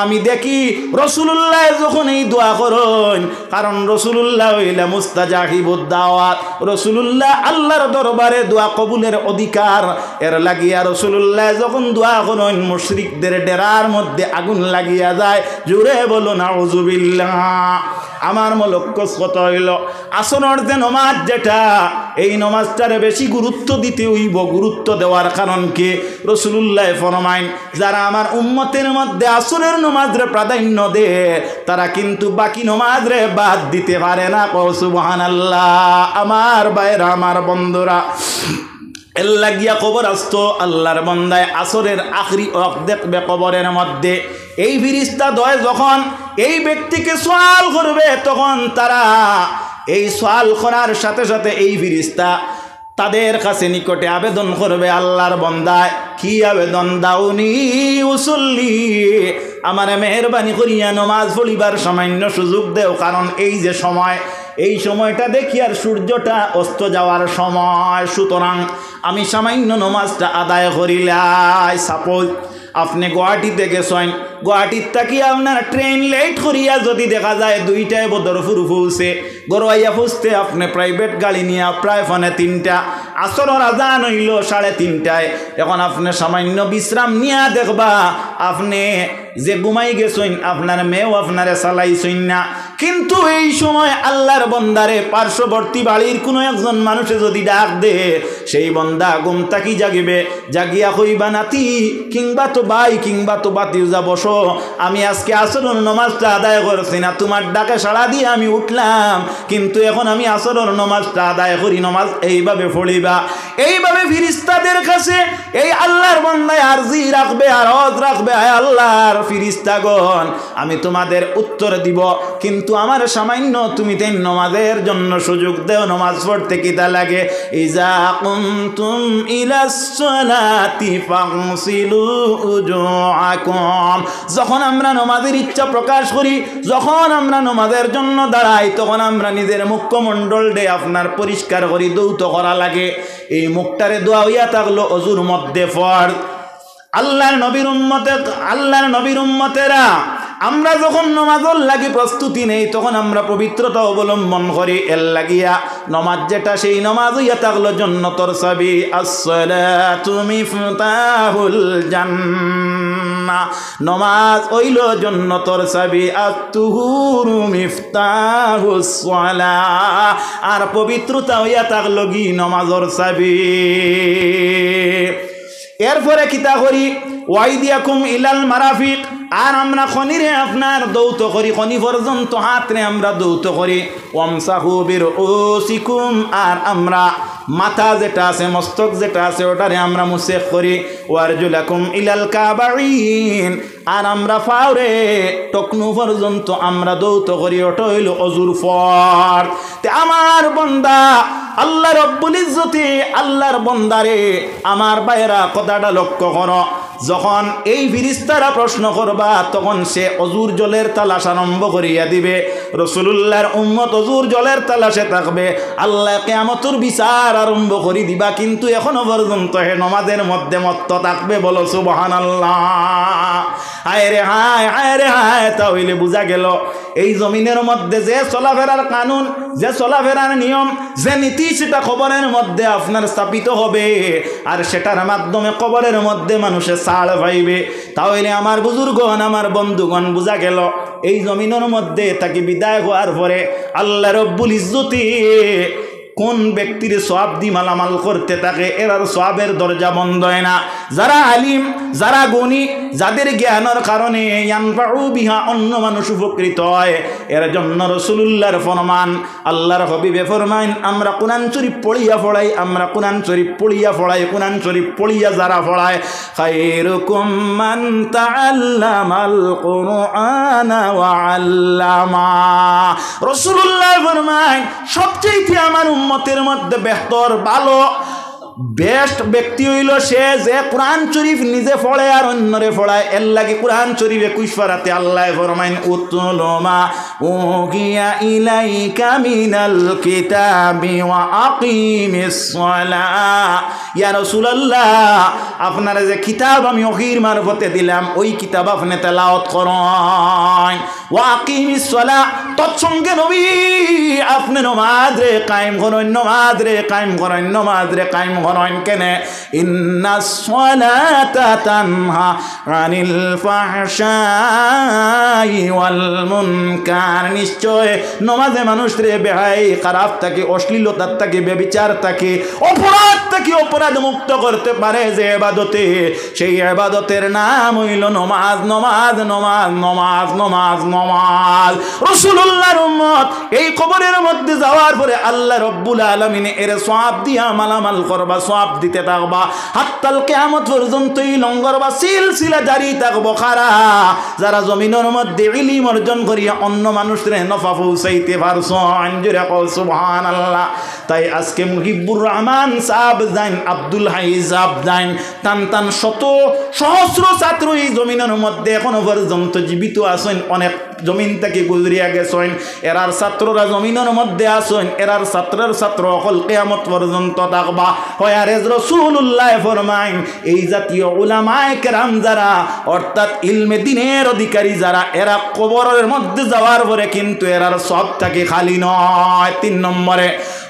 আমি দেখি রাসূলুল্লাহ যখন এই দোয়া করেন, কারণ রাসূলুল্লাহ হইলা মুস্তাজাহিবুদ দাওয়াত, রাসূলুল্লাহ আল্লাহর দরবারে দোয়া কবুলের অধিকার, এর লাগিয়া রাসূলুল্লাহ যখন দোয়া করেন মুশরিকদের ডেরার মধ্যে আগুন লাগিয়া যায়। জোরে বলো নাউযুবিল্লাহ। আমার লক্ষ্য কত হইল, আসরের যে নমাজ যেটা, এই নমাজটারে বেশি গুরুত্ব দিতে হইব। গুরুত্ব দেওয়ার কারণ কি? রাসূলুল্লাহ ফরমাইন, যারা আমার উম্মতের মধ্যে আসরের নমাজরে প্রাধান্য দেয়, তারা কিন্তু বাকি নমাজরে বাদ দিতে পারে না। সুবহানাল্লাহ। আমার ভাইরা, আমার বন্ধুরা, এর লাগিয়া কবর আসতো আল্লাহর বান্দায় আসরের আখরি ওয়াক্ত দেখবে কবরের মধ্যে এই ফেরেশতা দয় যখন এই ব্যক্তিকে সওয়াল করবে, তখন তারা এই সওয়াল করার সাথে সাথে এই ফেরেশতা তাদের কাছে নিকটে আবেদন করবে, আল্লাহর বান্দায় কি আবেদন? দাউনি উসল্লি, আমার মেহেরবানি করিয়া নমাজ পড়িবার সামান্য সুযোগ দেও। কারণ এই যে সময়, এই সময়টা দেখি আর সূর্যটা অস্ত যাওয়ার সময়, সুতরাং আমি সামান্য নমাজটা আদায় করিলাই। সাপোজ আপনি গুয়াহাটিতে গেছেন, গুয়াহাটির থাকি আপনার ট্রেন লেট করিয়া যদি দেখা যায় 2টায় বদরপুর পৌঁছে, গড়াইয়া পৌঁছতে আপনি প্রাইভেট গাড়ি নিয়ে প্রায় 3টা, আসরের আজান হইল 3:30টায়। এখন আপনি সামান্য বিশ্রাম নিয়ে দেখবা আপনি যে ঘুমাই গেছেন, আপনার মেয়েও আপনারে চালাইছেন না। কিন্তু এই সময় আল্লাহর বন্দারে পার্শ্ববর্তী বাড়ির কোনো একজন মানুষে যদি ডাক দে, সেই বন্দা ঘুম থাকি জাগিবে, জাগিয়া কইবা, নাতি কিংবা তো ভাই কিংবা তো বাতিজা, বসো, আমি আজকে আসরের নামাজটা আদায় করছি না, তোমার ডাকে সাড়া দিয়ে আমি উঠলাম, কিন্তু এখন আমি আসরের নামাজটা আদায় করি। নামাজ এইভাবে পড়িবা। এইভাবে ফেরেশতাদের কাছে এই আল্লাহর বান্দায় আরজি রাখবে, আরজ রাখবে, আয় আল্লাহর ফেরেশতাগণ, আমি তোমাদের উত্তর দিব, কিন্তু কিন্তু আমার সামান্য তুমি তাই নমাজের জন্য সুযোগ দেও। নমাজ পড়তে কিতা লাগে? ইজা কুনতুম ইলাস সালাতি ফাগসিলু উজুআকুম। যখন আমরা নমাজের ইচ্ছা প্রকাশ করি, যখন আমরা নমাজের জন্য দাঁড়াই, তখন আমরা নিজের মুখমণ্ডল ডে আপনার পরিষ্কার করি, দৌত করা লাগে। এই মুখটারে দোয়া হইয়া থাকলো অজুর মধ্যে ফরজ। আল্লাহর নবীর উম্মতেরা আমরা যখন নমাজের লাগি প্রস্তুতি নেই, তখন আমরা পবিত্রতা অবলম্বন করি। এর লাগিয়া নমাজ যেটা, সেই নমাজ হইয়া থাকলো জান্নাতের চাবি। আসসালাতু মিফতাহুল জান্নাহ, নমাজ হইল জান্নাতের চাবি। আত-তুহুরু মিফতাহুস সালাহ, আর পবিত্রতা হইয়া থাকলো কি নমাজের চাবি। এরপরে কিতা করি? ওয়াইদিয়াকুম ইলাল মারাফিক, আর আমরা খনিরে আপনার দৌত করি, খনি পর্যন্ত হাতরে আমরা দৌত করি। ওয়ামসাহু বিরুসিকুম, আর আমরা মাথা যেটা আছে, মস্তক যেটা আছে, ওটারে আমরা মুসেখ করি। ওয়ারজুলাকুম ইলাল কাবাইন, আর আমরা ফাওরে টকনু পর্যন্ত আমরা দৌত করি। ওটা হইল অজুর ফরজ। তে আমার বন্দা, আল্লাহ রব্বুল ইজ্জতি, আল্লাহর বন্দারে আমার বাইরা কথাটা লক্ষ্য করো। যখন এই ফিরিস্তারা প্রশ্ন করবা, তখন সে অজুর জলের তালাশ আরম্ভ করিয়া দিবে। রাসূলুল্লাহর উম্মত অজুর জলের তালাশে থাকবে। আল্লাহ কিয়ামতের বিচার আরম্ভ করি দিবা, কিন্তু এখনো পর্যন্ত হে নমাজের মধ্যে মত্ত থাকবে। বলো সুবহানাল্লাহ। হায় রে হায়, হায় রে হায়। তাহলে বোঝা গেল এই জমিনের মধ্যে যে চলাফেরার কানুন, যে চলাফেরার নিয়ম, যে নীতি, সেটা কবরের মধ্যে আপনার স্থাপিত হবে, আর সেটার মাধ্যমে কবরের মধ্যে মানুষের ছাড় পাইবে। তাহলে আমার বুজুর্গণ, আমার বন্ধুগণ, বোঝা গেল এই জমিনের মধ্যে তাকে বিদায় হওয়ার পরে আল্লাহ রব্বুল ইজ্জতি কোন ব্যক্তির সওয়াব দি মালামাল করতে থাকে, এরার সওয়াবের দরজা বন্ধ হয় না। যারা আলিম, যারা গুণী, যাদের জ্ঞানের কারণে ইয়ানফাউ বিহা অন্য মানুষ উপকৃত হয়, এর জন্য রাসূলুল্লাহর ফরমান, আল্লাহর হাবিবে ফরমান, আমরা কোরআন শরীফ পড়িয়া পড়াই, আমরা কোরআন শরীফ পড়িয়া পড়াই, কোরআন শরীফ পড়িয়া যারা পড়ায়, খায়রুকুম মান তাআল্লামাল কুরআনা ওয়া আল্লামা। রাসূলুল্লাহ ফরমান, সবচেয়ে আমার উম্মতের মধ্যে বেহতর, ভালো, বেস্ট ব্যক্তি হইল সে যে কোরআন শরীফ নিজে পড়ে আর অন্যরে পড়ায়। এর লাগে কোরআন শরীফ 21 পারাতে আল্লাহ ফরমাইন, উতলু মা উহিয়া ইলাইকা মিনাল কিতাবি ওয়া আকিমিস সালাহ। ইয়া রাসূলুল্লাহ, আপনারা যে কিতাব আমি ওহীর মারফতে দিলাম, ওই কিতাব আপনি তেলাওয়াত করুন। ওয়া আকিমিস সালাহ, তৎসঙ্গে নবী আপনি নামাজ রে কায়েম করুন, নামাজ রে কায়েম করুন, নামাজ রে কায়েম করুন। কেনে? ইন্নাস সালাতা তানহা আনিল ফাহশাই ওয়াল মুনকার, নিশ্চয় নামাজে মানুষরে বেহাই, খারাপ থাকে, অশ্লীলতার থাকে, ব্যভিচার থাকে, অপরাধ থেকে অপরাধ মুক্ত করতে পারে যে ইবাদতে, সেই ইবাদতের নাম হইল নামাজ। নামাজ, নামাজ, নামাজ, নামাজ, নামাজ। রাসূলুল্লাহর উম্মত এই কবরের মধ্যে যাওয়ার পরে আল্লাহ রব্বুল আলামিন এর সওয়াব দিয়া মালামাল করবা, সওয়াব দিতে থাকবা, হাত্তাল কিয়ামত পর্যন্ত এই লঙ্গর বা সিলসিলা জারি থাকবো। খারা যারা জমিনের মধ্যে ইলম অর্জন করিয়া অন্য মানুষের নফা পৌঁছাইতে পারছেন, জোরে কও সুবহানাল্লাহ। তাই আজকে মুহিব্বুর রহমান সাহেব জাইন, আব্দুল হাই সাহেব জাইন, টান শত সহস্র ছাত্র এই জমিনের মধ্যে এখনো পর্যন্ত জীবিত আছেন। অনেক জমিন থেকে গুজরিয়া গেছেন, এরার ছাত্ররা জমিনের মধ্যে আছেন, এরার ছাত্রের ছাত্র অকল কিয়ামত পর্যন্ত থাকবা। হয় আর রাসূলুল্লাহ ফরমাইন, এই জাতীয় উলামায়ে কেরাম যারা, অর্থাৎ ইলমে দ্বীনের অধিকারী যারা, এরা কবরের মধ্যে যাওয়ার পরে কিন্তু এরার সব থাকে খালি নয়। 3 নম্বরে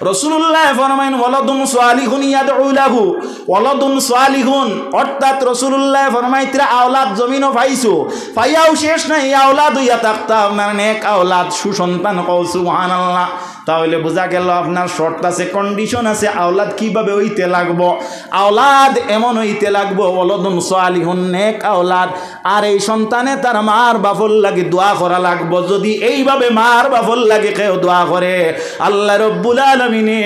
রাসূলুল্লাহ ফরমাইন, ওয়ালাদুন সালিহুন ইয়াদউ লাহু, ওয়ালাদুন সালিহুন, অর্থাৎ রাসূলুল্লাহ ফরমাইতরা আওলাদ জমিনও পাইছো, পাইয়াও শেষ নাই, আওলাদ হইয়া থাকতা আপনার নেক আওলাদ, সুসন্তান। কও সুবহানাল্লাহ। তাহলে বোঝা গেল আপনার শর্ত আছে, কন্ডিশন আছে, আওলাদ কিভাবে হইতে লাগবো। আওলাদ এমন হইতে লাগবো ওয়ালাদুন সালিহুন, নেক আওলাদ। আর এই সন্তানে তার মার বাপর লাগে দোয়া করা লাগবো। যদি এইভাবে মার বাপর লাগে কেউ দোয়া করে, আল্লাহ রব্বুল আলামিনে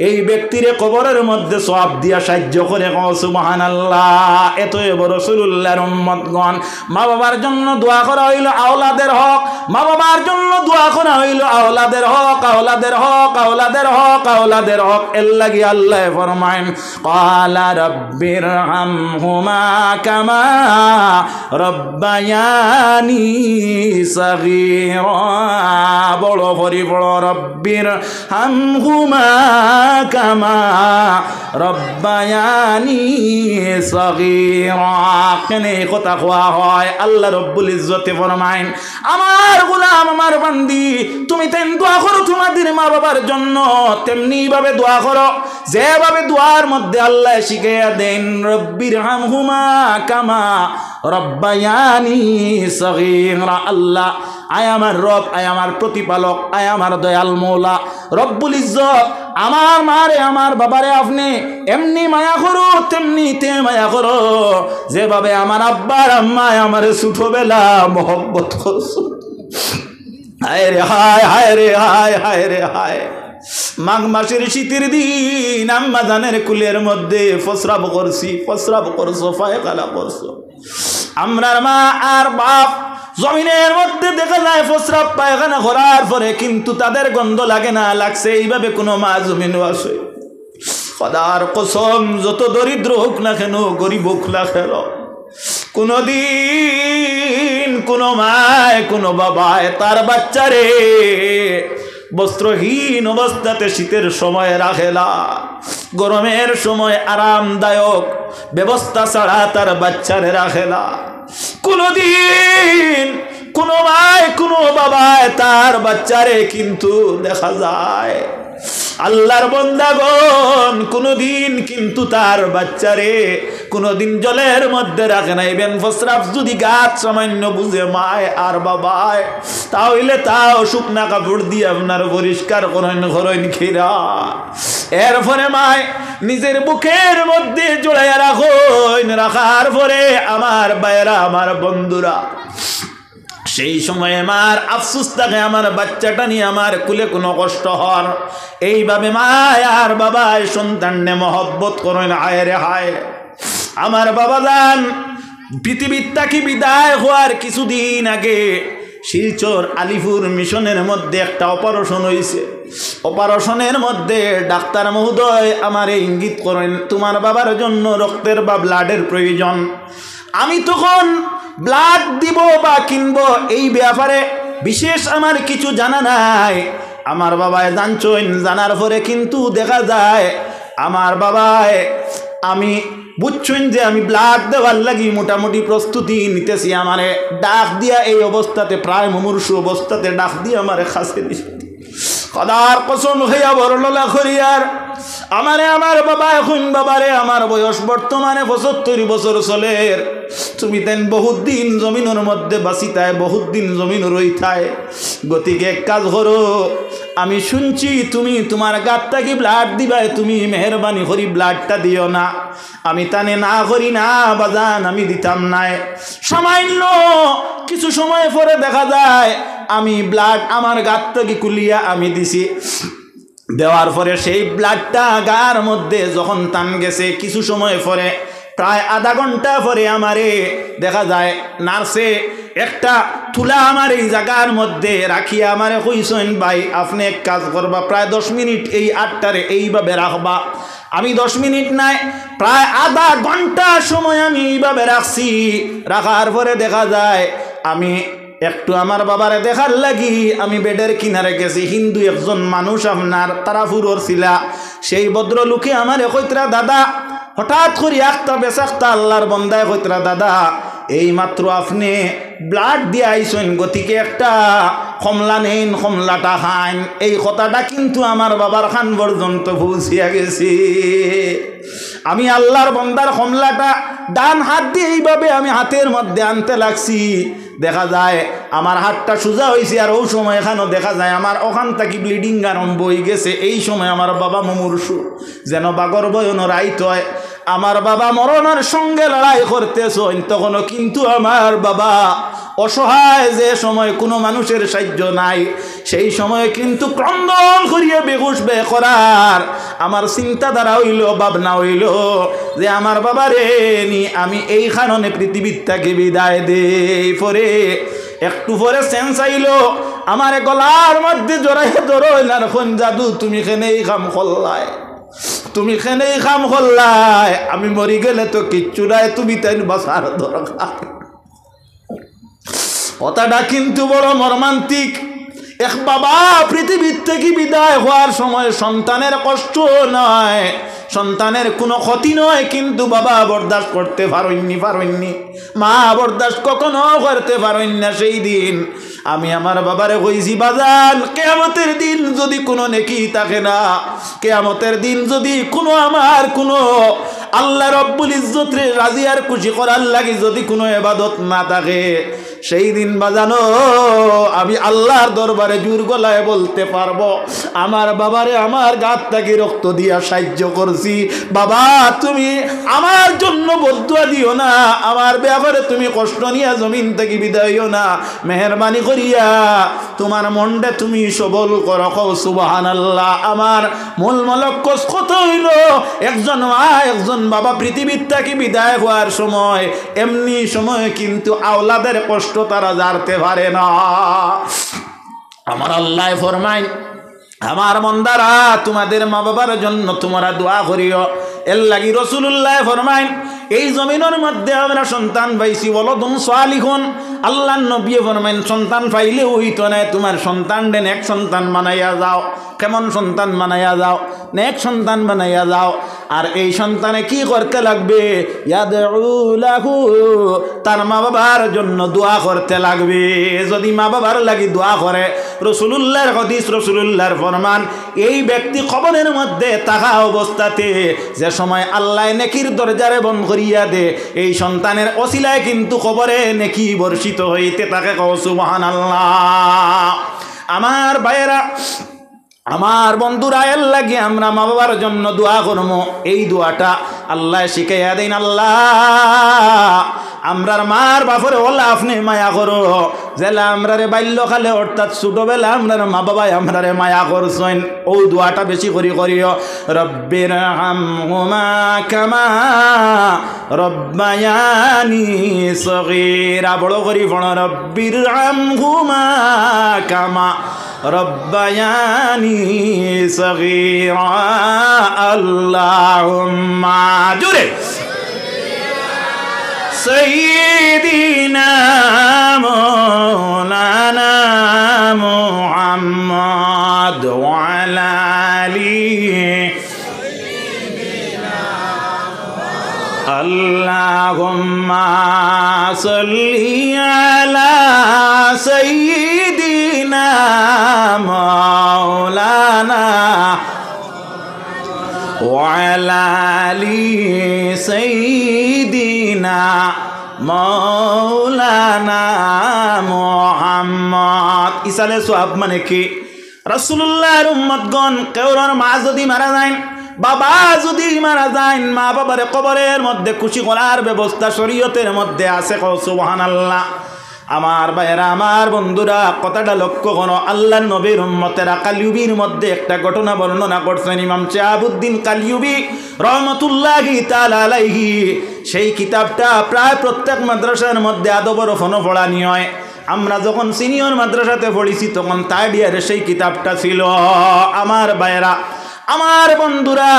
এই ব্যক্তিরে কবরের মধ্যে সওয়াব দিয়া সাহায্য করে। সুবহানাল্লাহ। এতএব রাসূলুল্লাহর উম্মতগণ, মা বাবার জন্য দোয়া করা হইল আওলাদের হক, মা বাবার জন্য দোয়া করা হইল আওলাদের হক, আওলাদের হক, আওলাদের হক, আওলাদের হক। এর লাগি আল্লাহ ফরমায়েন, ক্বালা রাব্বিরহামহুমা কামা রব্বায়ানি সাগীরা। বড় ভরি বড়, রব্বিরহামহুমা কামা রব্বায়ানি সাগীরা। কেন এই কথা কোয়া হয়? আল্লাহ রব্বুল ইজ্জতে ফরমায়েন, আমার গোলাম, আমার বান্দি, তুমি তেন দোয়া করো তোমাদের মা বাবার জন্য, তেমনি ভাবে দোয়া করো যেভাবে দোয়ার মধ্যে আল্লাহ শিখাইয়া দেন, রব্বিরহামহুমা কামা রব্বায়ানি সগীরা। আল্লাহ, আয় আমার রব, আয় আমার প্রতিপালক, আয় আমার দয়াল মৌলা রব্বুল ইজ্জত, আমার মারে আমার বাবারে আপনি এমনি মায়া করো, তেমনি তে মায়া করো যেভাবে আমার আব্বার আম্মায় আমার ছোটবেলা মহব্বত করছো। হায় রে হায়, হায় রে হায়, হায় রে হায়। মাঘ মাসের শীতের দিন আম্মা জানের কুলের মধ্যে প্রস্রাব করছি, প্রস্রাব করছো, পায়খানা করছো। আমরার মা আর বাপ জমিনের মধ্যে দেখা যায় প্রস্রাব পায়খানা করার পরে, কিন্তু তাদের গন্ধ লাগে না। লাগছে এইভাবে কোনো মা জমিনও আসে? খোদার কসম, যত দরিদ্র হোক না কেন, গরিব হোক না কেন, কোনদিন কোনো মায় কোনো বাবায় তার বাচ্চারে বস্ত্রহীন অবস্থাতে শীতের সময় রাখে না। গরমের সময় আরামদায়ক ব্যবস্থা ছাড়া তার বাচ্চারে রাখে না। কোনদিন কোনো মায় কোনো বাবায় তার বাচ্চারে কিন্তু দেখা যায়, আল্লাহর বান্দাগণ, কোনদিন কিন্তু তার বাচ্চারে কোনদিন জলের মধ্যে রাখে না। ইবেন প্রস্রাব যদি গাছ সামান্য বুঝে মায় আর বাবায়, তাহলে তাও শুকনা কাপড় দিয়ে আপনার পরিষ্কার করেন ঘরেন খিরা। এরপরে মায় নিজের বুকের মধ্যে জড়াইয়া রাখেন, রাখার পরে আমার বাইরা, আমার বন্ধুরা, সেই সময় আমার আফসোস থাকে, আমার বাচ্চাটা নিয়ে আমার কুলে কোনো কষ্ট হর। এইভাবে মায় আর বাবায় সন্তাননে মহব্বত করেন। হায় রে হায়, আমার বাবা যান পৃথিবীর তাকে বিদায় হওয়ার কিছুদিন আগে শিলচর আলিপুর মিশনের মধ্যে একটা অপারেশন হয়েছে। অপারেশনের মধ্যে ডাক্তার মহোদয় আমার ইঙ্গিত করেন, তোমার বাবার জন্য রক্তের বা ব্লাডের প্রয়োজন। আমি তখন ব্লাড দিব বা কিনবো এই ব্যাপারে বিশেষ আমার কিছু জানা নাই। আমার বাবায় জানছেন, জানার পরে কিন্তু দেখা যায় আমার বাবায়, আমি বুঝছেন যে আমি ব্লাড দেওয়ার লাগি মোটামুটি প্রস্তুতি নিতেছি। আমারে ডাক দিয়া এই অবস্থাতে, প্রায় মুমূর্ষু অবস্থাতে ডাক দিয়ে আমারে খাসে দিছে। খোদার কসম হইয়া বড়লা করিয়ার আমারে আমার বাবা, এখন বাবারে আমার বয়স বর্তমানে 75 বছর চলের। তুমি তেন বহুত দিন জমিনের মধ্যে বাঁচিতায়, বহুত দিন জমিন রইতায়। গতিকে এক কাজ করো, আমি শুনছি তুমি তোমার গাতটা কি ব্লাড দিবাই, তুমি মেহরবানি করি ব্লাডটা দিও না। আমি তানে না করি না বাজান, আমি দিতাম নাই। সামান্য কিছু সময় পরে দেখা যায় আমি ব্লাড আমার গাত থেকে কুলিয়া আমি দিছি। দেওয়ার পরে সেই ব্লাডটা গার মধ্যে যখন টান গেছে, কিছু সময় পরে, প্রায় আধা ঘন্টা পরে আমারে দেখা যায় নার্সে একটা তুলা আমার এই জায়গার মধ্যে রাখিয়া আমারে কইছেন, ভাই আপনি এক কাজ করবা, প্রায় 10 মিনিট এই আটটারে এইভাবে রাখবা। আমি 10 মিনিট নাই, প্রায় আধা ঘন্টা সময় আমি এইভাবে রাখছি। রাখার পরে দেখা যায় আমি একটু আমার বাবারে দেখার লাগি আমি বেডের কিনারে গেছি। হিন্দু একজন মানুষ আপনার তারাপুরর ছিলা, সেই ভদ্রলোকে আমার কইতরা, দাদা হঠাৎ করে একটা বেচাক্তা আল্লাহর বন্দায় কইতরা, দাদা এই মাত্র আপনি ব্লাড দিয়ে আইসেন, গতিকে একটা কমলা নেন কমলাটা খান, এই কথাটা কিন্তু আমার বাবার খান পর্যন্ত পৌঁছিয়া গেছি। আমি আল্লাহর বান্দার কমলাটা ডান হাত দিয়ে এইভাবে আমি হাতের মধ্যে আনতে লাগছি, দেখা যায় আমার হাতটা সোজা হয়েছে, আর ওই সময় এখানেও দেখা যায় আমার ওখান থেকে ব্লিডিং আরম্ভ হয়ে গেছে। এই সময় আমার বাবা মুমূর্ষু, যেন বাগর বয়ন রাইত হয়। আমার বাবা মরণের সঙ্গে লড়াই করতেছেন, তখনও কিন্তু আমার বাবা অসহায়, যে সময় কোনো মানুষের সাহায্য নাই, সেই সময় কিন্তু ক্রন্দন করিয়া বেহুশ বে করার আমার চিন্তাধারা হইল, ভাবনা হইল যে আমার বাবারে নি আমি এই কারণে পৃথিবীর থেকে বিদায় দেই। পরে একটু পরে সেন্স আইল, আমার গলার মধ্যে জড়াইয়া ধরইল, আর এখন জাদু তুমি খেনেই কাম করলায়, তুমি খেনেই কাম করলায়, আমি মরি গেলে তো কিচ্ছু নাই, তুমি তাই বাঁচার দরকার। কথাটা কিন্তু বড় মর্মান্তিক। এক বাবা পৃথিবীর থেকে বিদায় হওয়ার সময় সন্তানের কষ্ট নয়, সন্তানের কোনো ক্ষতি নয়, কিন্তু বাবা বরদাস্ত করতে পারেননি, মা বরদাস্ত কখনো করতে পারেন না। সেই দিন আমি আমার বাবারে কইছি, বাজান কিয়ামতের দিন যদি কোনো নেকি থাকে না, কিয়ামতের দিন যদি কোনো আমার কোনো আল্লাহ রব্বুল ইজ্জতরে রাজি আর খুশি করার লাগি যদি কোনো ইবাদত না থাকে, সেই দিন বাজানো আমি আল্লাহর দরবারে জোর গলায় বলতে পারবো, আমার বাবারে আমার গাত থেকে রক্ত দিয়া সাহায্য করছি, বাবা তুমি আমার জন্য বদুয়া দিও না, আমার ব্যাপারে তুমি কষ্ট নিয়ে জমিন থেকে বিদায় হইও না, মেহেরবানি করিয়া তোমার মনটা তুমি সবল করো, কও সুবহানাল্লাহ। আমার মূল মলক্কস কত হইল, একজন মা একজন বাবা পৃথিবীর থেকে বিদায় হওয়ার সময় এমনি সময় কিন্তু আওলাদের কষ্ট তারা জানতে পারে না। আমার আল্লাহ ফরমায়, আমার মন্দারা তোমাদের মা বাবার জন্য তোমরা দোয়া করিও। এর লাগি রাসূলুল্লাহ ফরমায়, এই জমিনের মধ্যে আমরা সন্তান পাইছি, ওয়ালাদুন সালিহুন, আল্লাহর নবী ফরমায় সন্তান পাইলে হইতো না, তোমার সন্তান নেক সন্তান বানাইয়া যাও। কেমন সন্তান বানাইয়া যাও? নেক সন্তান বানাইয়া যাও। আর এই সন্তানে কি করতে লাগবে? ইয়াদউ লাহু, তার মা বাবার জন্য দোয়া করতে লাগবে। যদি মা বাবার লাগি দোয়া করে, রাসূলুল্লাহর হাদিস, রাসূলুল্লাহর ফরমান, এই ব্যক্তি কবরের মধ্যে থাকা অবস্থাতে যে সময় আল্লাহ নেকির দরজারে বন্ধ করিয়া দে, এই সন্তানের ওসিলায় কিন্তু কবরে নেকি বর্ষিত হইতে থাকে। কও সুবহানাল্লাহ। আমার ভাইয়েরা, আমার বন্ধুরা, এর লাগে আমরা মা বাবার জন্য দোয়া করবো। এই দোয়াটা আল্লাহ শিখাইয়া দেন, আল্লাহ আমরার মার বাপরে ওলা আপনি মায়া করো, জেলা আমরারে বাল্যকালে অর্থাৎ ছোটবেলা আমরার মা বাবাই আমরারে মায়া করছেন। ও দোয়াটা বেশি করি করিও, রব্বির হামহুমা কামা রব্বায়ানি সগীরা। বড় করি পড়ো, রব্বির হামহুমা কামা রব্বায়ানি সগীরা। আল্লাহুম্মা জুরে সাইয়্যিদিনা মাওলানা মুহাম্মদ ওয়া আলা আলিহি আল্লাহুম্মা সাল্লি আলা সাইয়্যিদিনা মাওলানা ওয়া আলা আলিহি সাইয়্যিদিনা মাওলানা মুহাম্মদ। ইসালে সওয়াব মানে কি? রাসূলুল্লাহর উম্মতগণ কেউর মা যদি মারা যায়, বাবা যদি মারা যায়, মা বাবার কবরের মধ্যে খুশি করার ব্যবস্থা শরীয়তের মধ্যে আছে। কও সুবহানাল্লাহ। আমার ভাইয়েরা, আমার বন্ধুরা, কথাটা লক্ষ্য করো। আল্লাহ নবীর উম্মতেরা কালিউবির মধ্যে একটা ঘটনা বর্ণনা করছেন ইমাম শিহাবুদ্দিন কালিউবি রহমতুল্লাহি তাআলা আলাইহি। সেই কিতাবটা প্রায় প্রত্যেক মাদ্রাসার মধ্যে আদবর ফনো পড়ানি হয়। আমরা যখন সিনিয়র মাদ্রাসাতে পড়েছি তখন থার্ড ইয়ারে সেই কিতাবটা ছিল। আমার ভাইয়েরা, আমার বন্ধুরা,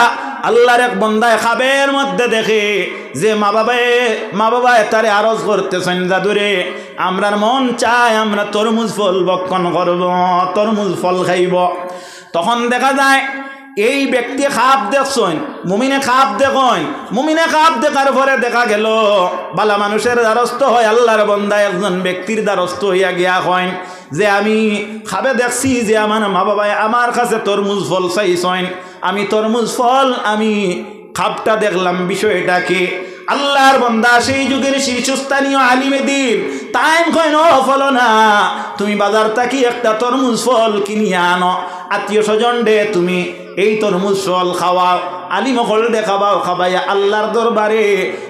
আল্লাহর এক বন্দায় খাবের মধ্যে দেখে যে মা বাবায় তারে আরজ করতেছেন, জাদুরে আমরার মন চায় আমরা তরমুজ ফল ভক্ষণ করব, তরমুজ ফল খাইব। তখন দেখা যায় এই ব্যক্তি খাপ দেখছেন, মুমিনে খাপ দেখেন, মুমিনে খাপ দেখার পরে দেখা গেল বালা মানুষের দ্বারস্থ হয় আল্লাহর বান্দা একজন ব্যক্তির দ্বারস্থ হইয়া গিয়া হয় যে আমি খাবে দেখছি যে আমার মা বাবায় আমার কাছে তরমুজ ফল চাইছেন, আমি তরমুজ ফল আমি খাপটা দেখলাম বিষয়টা কি। আল্লাহর বান্দা সেই যুগের শীর্ষস্থানীয় আলিমে দিন তাইম কইন ফলো না, তুমি বাজার থাকি একটা তরমুজ ফল কিনিয়া আনো, আত্মীয় স্বজন ডে তুমি এই তরমুজ ফল খাওয়াও, আলিম হল দেখাবাও, খাবাইয়া আল্লাহর দরবারে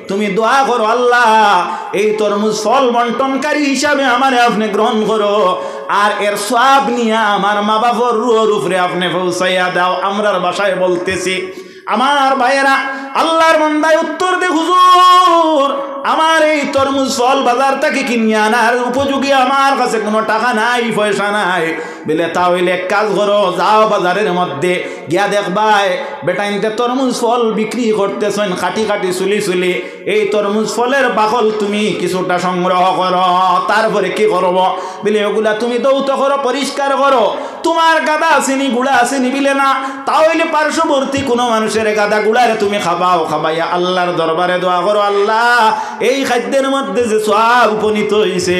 তুমি দোয়া করো আল্লাহ এই তরমুজ ফল বন্টনকারী হিসাবে আমারে আপনি গ্রহণ করো, আর এর সওয়াব নিয়ে আমার মা বাবার রুহর উপরে আপনি পৌঁছাইয়া দাও। আমরার ভাষায় বলতেছি আমার ভাইয়েরা, আল্লাহর বান্দায় উত্তর দে হুজুর আমার এই তরমুজ ফল বাজার থেকে কিনিয়ে আনার উপযোগী আমার কাছে কোনো টাকা নাই, পয়সা নাই। বলে তাহলে এক কাজ করো, যাও বাজারের মধ্যে গিয়া দেখবাই বেটাইনতে তরমুজ ফল বিক্রি করতেছেন কাটি কাটি চুলি চুলি, এই তরমুজ ফলের বাকল তুমি কিছুটা সংগ্রহ করো, তারপরে কি করবো বলে ওগুলা তুমি দৌত করো, পরিষ্কার করো, তোমার গাদা আসেনি গুড়া আসেনি বিলে না, তাহলে পার্শ্ববর্তী কোনো মানুষের গাদা গুড়ারে তুমি খাবাও, খাবাইয়া আল্লাহর দরবারে দোয়া করো আল্লাহ এই খাদ্যের মধ্যে যে সওয়াব উপনীত হইছে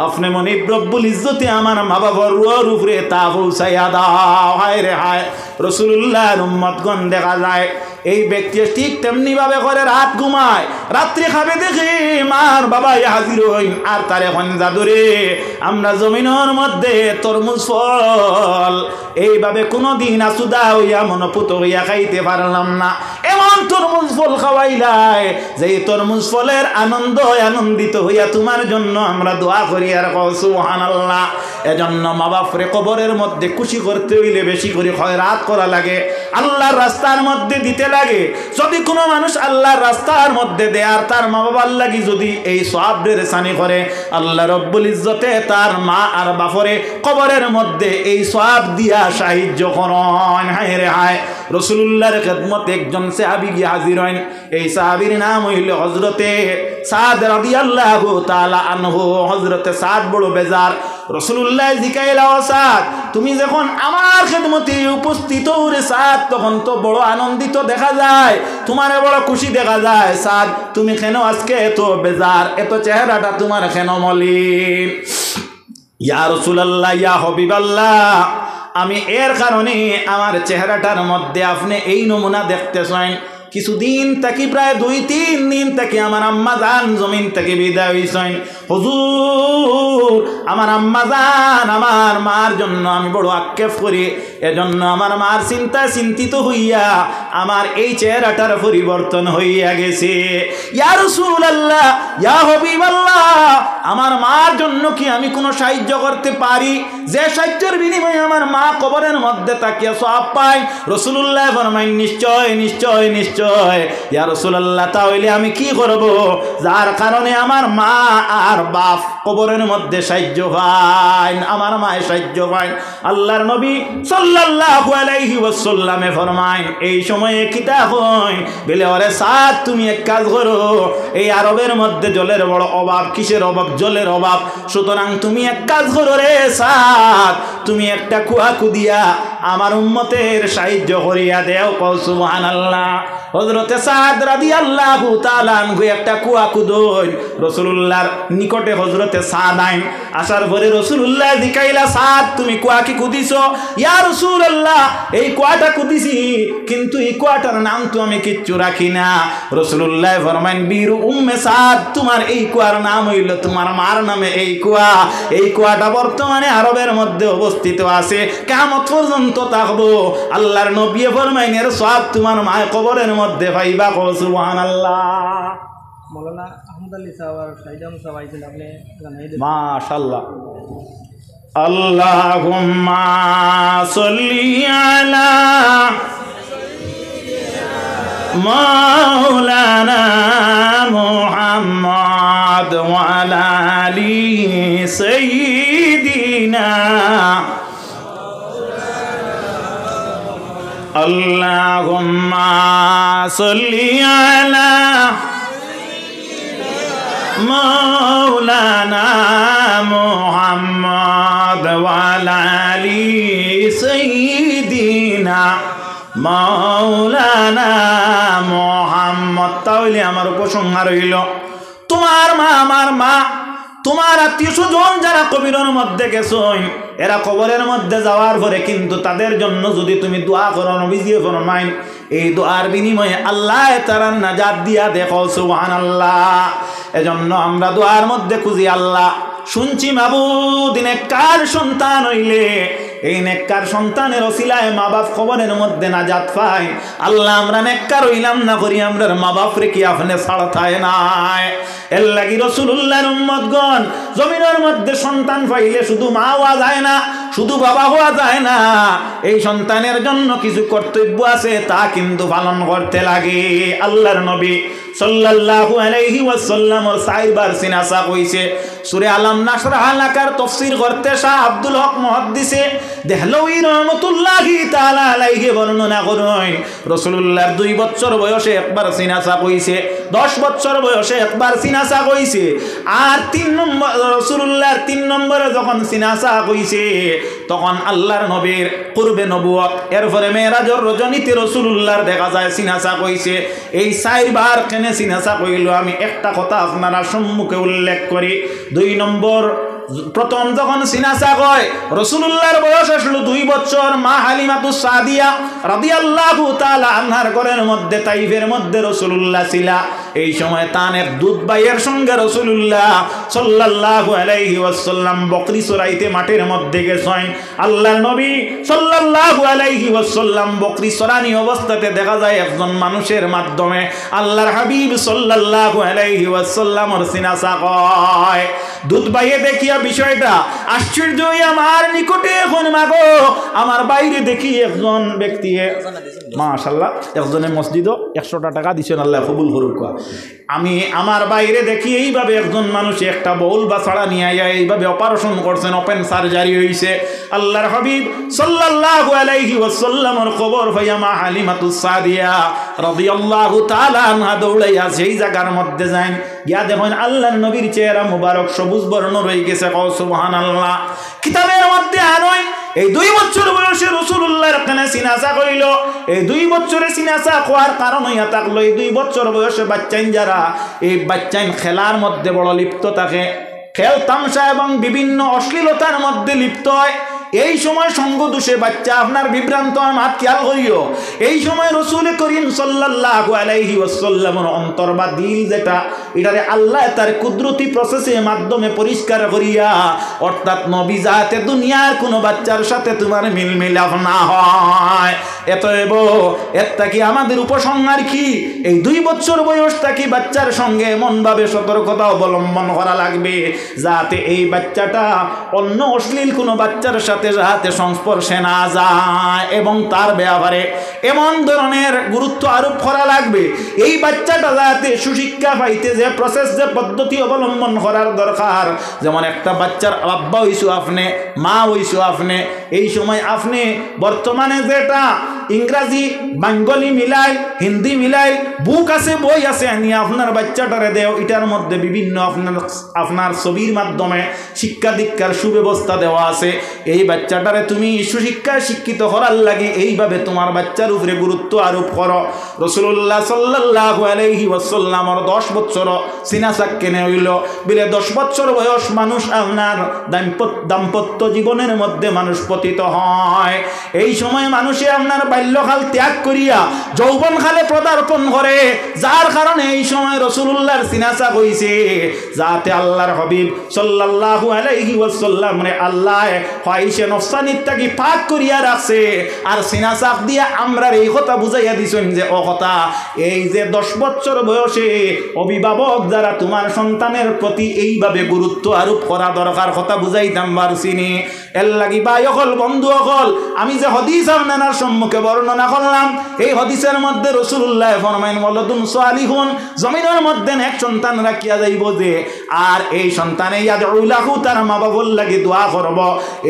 আপনি মনিব রব্বুল ইজ্জতে আমার মা বাবার রুহের উপরে তা পৌঁছাইয়া দাও। হায় রে হায়, রাসূলুল্লাহর উম্মতগণ দেখা যায় এই ব্যক্তি ঠিক তেমনি ভাবে করে রাত ঘুমায়, রাত্রি খাবে দেখে মার বাবা হাজির হইন আর তার এখন জাদুরে আমরা জমিনের মধ্যে তরমুজ ফল এইভাবে কোনোদিন আসুদা হইয়া মনোপুত হইয়া খাইতে পারলাম না, এমন তরমুজ ফল খাওয়াইলাই যে তরমুজ ফলের আনন্দ আনন্দিত হইয়া তোমার জন্য আমরা দোয়া করি আর কও সুবহানাল্লাহ। এজন্য মা বাপরে কবরের মধ্যে খুশি করতে হইলে বেশি করে খয়রাত করা লাগে, আল্লাহর রাস্তার মধ্যে দিতে লাগে। যদি কোনো মানুষ আল্লাহর রাস্তার মধ্যে দেয় আর তার মা বাবার লাগি যদি এই সওয়াবের সানি করে, আল্লাহ রব্বুল ইজ্জতে তার মা আর বাপরে কবরের মধ্যে এই সওয়াব দিয়া সাহায্য করেন। হায় রে হায়, রাসূলুল্লাহর খেদমতে একজন সাহাবী গিয়ে হাজির হন, এই সাহাবীর নাম হইল হযরতে সাদ রাদিয়াল্লাহু তাআলা আনহু। হযরতে সাদ বড় বেজার, রাসূলুল্লাহ জিকাইলা ও সাদ তুমি যখন আমার খেদমতে উপস্থিত হরে সাদ তখন তো বড় আনন্দিত দেখা যায়, তোমারে বড় খুশি দেখা যায়, সাদ তুমি কেন আজকে এত বেজার, এত চেহারাটা তোমার কেন মলিন? ইয়া রাসূলুল্লাহ ইয়া হাবিবাল্লাহ আমি এর কারণে আমার চেহারাটার মধ্যে আপনি এই নমুনা দেখতেছেন, কিছুদিন থাকি প্রায় 2-3 দিন থাকি আমার আম্মা জান জমিন থেকে বিদায় হইছেন। হুজুর আমার আম্মা জান আমার মার জন্য আমি বড় আক্ষেপ করি, এজন্য আমার মার চিন্তা চিন্তিত হইয়া আমার এই চেহারাটার পরিবর্তন হইয়া গেছে। ইয়া রাসূলুল্লাহ ইয়া হাবিবাল্লাহ আমার মার জন্য কি আমি কোনো সাহায্য করতে পারি যে সাহায্যের বিনিময়ে আমার মা কবরের মধ্যে তাকিয়া সওয়াব পায়? রাসূলুল্লাহ ফরমাইন নিশ্চয় নিশ্চয় নিশ্চয়। ইয়া রাসূলুল্লাহ তাহলে আমি কি করব যার কারণে আমার মা আর বাপ কবরের মধ্যে সাহায্য পায়, আমার মায়ের সাহায্য পায়? আল্লাহর নবী সাল্লাল্লাহু আলাইহি ওয়াসাল্লামে ফরমায় এই সময়ে কিতা হয় বলে ওরে সাদ তুমি এক কাজ করো, এই আরবের মধ্যে জলের বড় অভাব, কিসের অভাব? জলের অভাব, সুতরাং তুমি এক কাজ করো রে সাদ তুমি একটা কুয়া কুদিয়া আমার উম্মতের সাহায্য করিয়া দেও। কও সুবহানাল্লাহ। হযরতে সাদ রাদিয়াল্লাহু তাআলা আনহু একটা কুয়া কুদইন, রাসূলুল্লাহর নিকটে হযরতে সাদ আইন আসার পরে রাসূলুল্লাহ জিকাইলা সাদ তুমি কুয়া কি কুদিছো? ইয়া রাসূলুল্লাহ এই কুয়াটা কুদিছি, কিন্তু এই কুয়াটার নাম তো আমি কিচ্ছু রাখি না। রাসূলুল্লাহ ফরমান বীর উম্মে সাদ তোমার এই কুয়ার নাম হইল তোমার মার নামে এই কুয়া, এই কুয়াটা বর্তমানে আরবের মধ্যে অবস্থিত আছে, কিয়ামত পর্যন্ত থাকবো। আল্লাহর নবী ফরমাইন এর সওয়াব তোমার মায়ের কবরের মধ্যে পাইবা। কও সুবহানাল্লাহ। মৌলানা আহমদ আলী সাহেব আর শাহিদ আহমদ সাহেব আইছেন, আপনি জানাই দেন। মাশাআল্লাহ। আল্লাহুম্মা সাল্লি আলা মাওলানা মুহাম্মদ ওয়া আলা আলি সাইয়্যিদিনা আল্লাহুম্মা সাল্লি আলা মাওলানা মুহাম্মদ ওয়া আলা আলি সাইয়্যিদিনা মাওলানা মুহাম্মদ। তাহলে আমার উপসংহার হইল, তোমার মা আমার মা, তোমার আত্মীয় স্বজন যারা কবরের মধ্যে গেছই, এরা কবরের মধ্যে যাওয়ার পরে কিন্তু তাদের জন্য যদি তুমি দোয়া করো, নবীজি ফরমাইন এই দোয়ার বিনিময়ে আল্লাহ তারা নাজাত দিয়া দেখো, সুবহানাল্লাহ। এজন্য আমরা দোয়ার মধ্যে খুঁজি, আল্লাহ শুনছি মাবুদ নেককার সন্তান হইলে এই নেককার সন্তানের ওসিলায় মা বাপ কবরের মধ্যে নাজাত পায়। আল্লাহ আমরা নেককার হইলাম না করি আমরার মা বাপ রে কি আপনি ছাড়তায় নাই। এর লাগি রাসূলুল্লাহর উম্মতগণ জমিনের মধ্যে সন্তান পাইলে শুধু মা হওয়া যায় না, শুধু বাবা হওয়া যায় না, এই সন্তানের জন্য কিছু কর্তব্য আছে, তা কিন্তু পালন করতে লাগে। আল্লাহর নবী সাল্লাল্লাহু আলাইহি ওয়াসাল্লাম ওর 4 বার সিনাসা কইছে। সূরা আলাম নাশরাহ লাকার তাফসীর করতে শাহ আব্দুল হক মুহাদ্দিসে দেহলভী রহমাতুল্লাহি তাআলা আলাইহি বর্ণনা করেন, রাসূলুল্লাহর 2 বছর বয়সে একবার সিনাসা কইছে, 10 বছর বয়সে একবার সিনাসা কইছে, আর 3 নম্বর রাসূলুল্লাহর 3 নম্বরে যখন সিনাসা কইছে তখন আল্লাহর নবীর পূর্বে নবুয়ত, এরপরে মেরাজের রজনীতে রাসূলুল্লাহর দেখা যায় সিনাসা কইছে। এই 4 বার কেন সিনাসা কইল আমি একটা কথা আপনারা সম্মুখে উল্লেখ করি। 2 নম্বর, প্রথম যখন সিনাসা কয় রাসূলুল্লাহর বয়স আসলো 2 বছর, মা হালিমাতুস সাদিয়া রাদিয়াল্লাহু তাআলা আনহার ঘরের মধ্যে তাইফের মধ্যে রাসূলুল্লাহ ছিলা। এই সময় তার এক দুধ ভাইয়ের সঙ্গে রাসূলুল্লাহ সাল্লাল্লাহু আলাইহি ওয়াসাল্লাম বকরি চরাইতে মাঠের মধ্যে গেছেন। আল্লাহর নবী সাল্লাল্লাহু আলাইহি ওয়াসাল্লাম বকরি চরানি অবস্থাতে দেখা যায় একজন মানুষের মাধ্যমে আল্লাহর হাবিব সাল্লাল্লাহু আলাইহি ওয়াসাল্লামর সিনাসা কয়। দুধ ভাইয়ে দেখিয়া বিষয়টা আশ্চর্য হইয়া আমার নিকটে এখন মাগো আমার বাইরে দেখি একজন ব্যক্তি, মাশাআল্লাহ একজনে মসজিদও 100 টাকা দিছেন, আল্লাহ কবুল করুক। আমি আমার বাইরে দেখি এইভাবে একজন মানুষ একটা বউল বা ছাড়া নিয়ে আইয়া এইভাবে অপারেশন করছেন, ওপেন সার্জারি হইছে। আল্লাহর হাবিব সাল্লাল্লাহু আলাইহি ওয়াসাল্লামের খবর পাইয়া মা হালিমাতুস সাদিয়া রাদিয়াল্লাহু তাআলা আনহা দৌড়াইয়া সেই জায়গার মধ্যে যান, গিয়া দেখেন আল্লাহর নবীর চেহারা মুবারক সবুজ বর্ণ রয়ে গেছে। সুবহানাল্লাহ। কিতাবের মধ্যে আনয় এই 2 বছর বয়সে রাসূলুল্লাহর কানে সিনাসা কইল। এই 2 বছরে সিনাসা কোয়ার কারণ হইয়া থাকলো এই 2 বছর বয়সে বাচ্চাইন যারা, এই বাচ্চাইন খেলার মধ্যে বড় লিপ্ত থাকে, খেল তামসা এবং বিভিন্ন অশ্লীলতার মধ্যে লিপ্ত হয়। এই সময় সঙ্গ দোষে বাচ্চা আপনার বিভ্রান্ত মাত খেয়াল করিও। এই সময় রাসূল করিম সাল্লাল্লাহু আলাইহি ওয়াসাল্লামের অন্তর বা দিল যেটা, এটারে আল্লাহ তার কুদরতি প্রসেসের মাধ্যমে পরিষ্কার করিয়া, অর্থাৎ নবী যাতে দুনিয়ার কোনো বাচ্চার সাথে তোমার মিলমিলাপ না হয়। এতএব এটা কি আমাদের উপসংহার কি? এই 2 বছর বয়স থাকি বাচ্চার সঙ্গে এমনভাবে সতর্কতা অবলম্বন করা লাগবে যাতে এই বাচ্চাটা অন্য অশ্লীল কোনো বাচ্চার সাথে যাতে সংস্পর্শে না যায়, এবং তার ব্যাপারে এমন ধরনের গুরুত্ব আরোপ করা লাগবে এই বাচ্চাটা যাতে সুশিক্ষা পাইতে যে প্রসেস যে পদ্ধতি অবলম্বন করার দরকার। যেমন একটা বাচ্চার আব্বা হইছো আপনি, মা হইছো আপনি, এই সময় আপনি বর্তমানে যেটা ইংরাজি বাঙ্গলি মিলাই হিন্দি মিলাই বুক আছে বই আছে আনি আপনার বাচ্চাটারে দেও, এটার মধ্যে বিভিন্ন আপনার ছবির মাধ্যমে শিক্ষা দীক্ষার সুব্যবস্থা দেওয়া আছে। এই বাচ্চাটারে তুমি সুশিক্ষায় শিক্ষিত করার লাগে এইভাবে তোমার বাচ্চার উপরে গুরুত্ব আরোপ করো। রাসূলুল্লাহ সাল্লাল্লাহু আলাইহি ওয়াসাল্লামের 10 বছর সিনাসাক কেনে হইল বলে 10 বছর বয়স মানুষ আপনার দাম্পত্য জীবনের মধ্যে মানুষ পতিত হয়। এই সময় মানুষে আপনার বাল্যকাল ত্যাগ করিয়া যৌবনকালে পদার্পণ করে, যার কারণে এই সময় রাসূলুল্লাহর সিনাসা হইছে যাতে আল্লাহর হাবিব সাল্লাল্লাহু আলাইহি ওয়াসাল্লাম রে আল্লাহ ফাইশে নফসানিত্তাকি পাক করিয়া রাখছে। আর সিনাসাক দিয়া আমরা এই কথা বুঝাইয়া দিছেন যে ও কথা এই যে 10 বছর বয়সে অভিভাবক যারা তোমার সন্তানের প্রতি এইভাবে গুরুত্ব আরোপ করা দরকার কথা বুঝাইতাম পারছিনি। এর লাগি ভাই অকল বন্ধু অকল আমি যে হাদিস আপনার সম্মুখে বর্ণনা করলাম, এই হাদিসের মধ্যে রাসূলুল্লাহ ফরমাইন ওয়ালাদুন সালিহুন, জমিনের মধ্যে এক সন্তান রাখিয়া যাইব যে, আর এই সন্তানে ইয়াদউ লাহু তার মা বাবার লাগি দোয়া করব।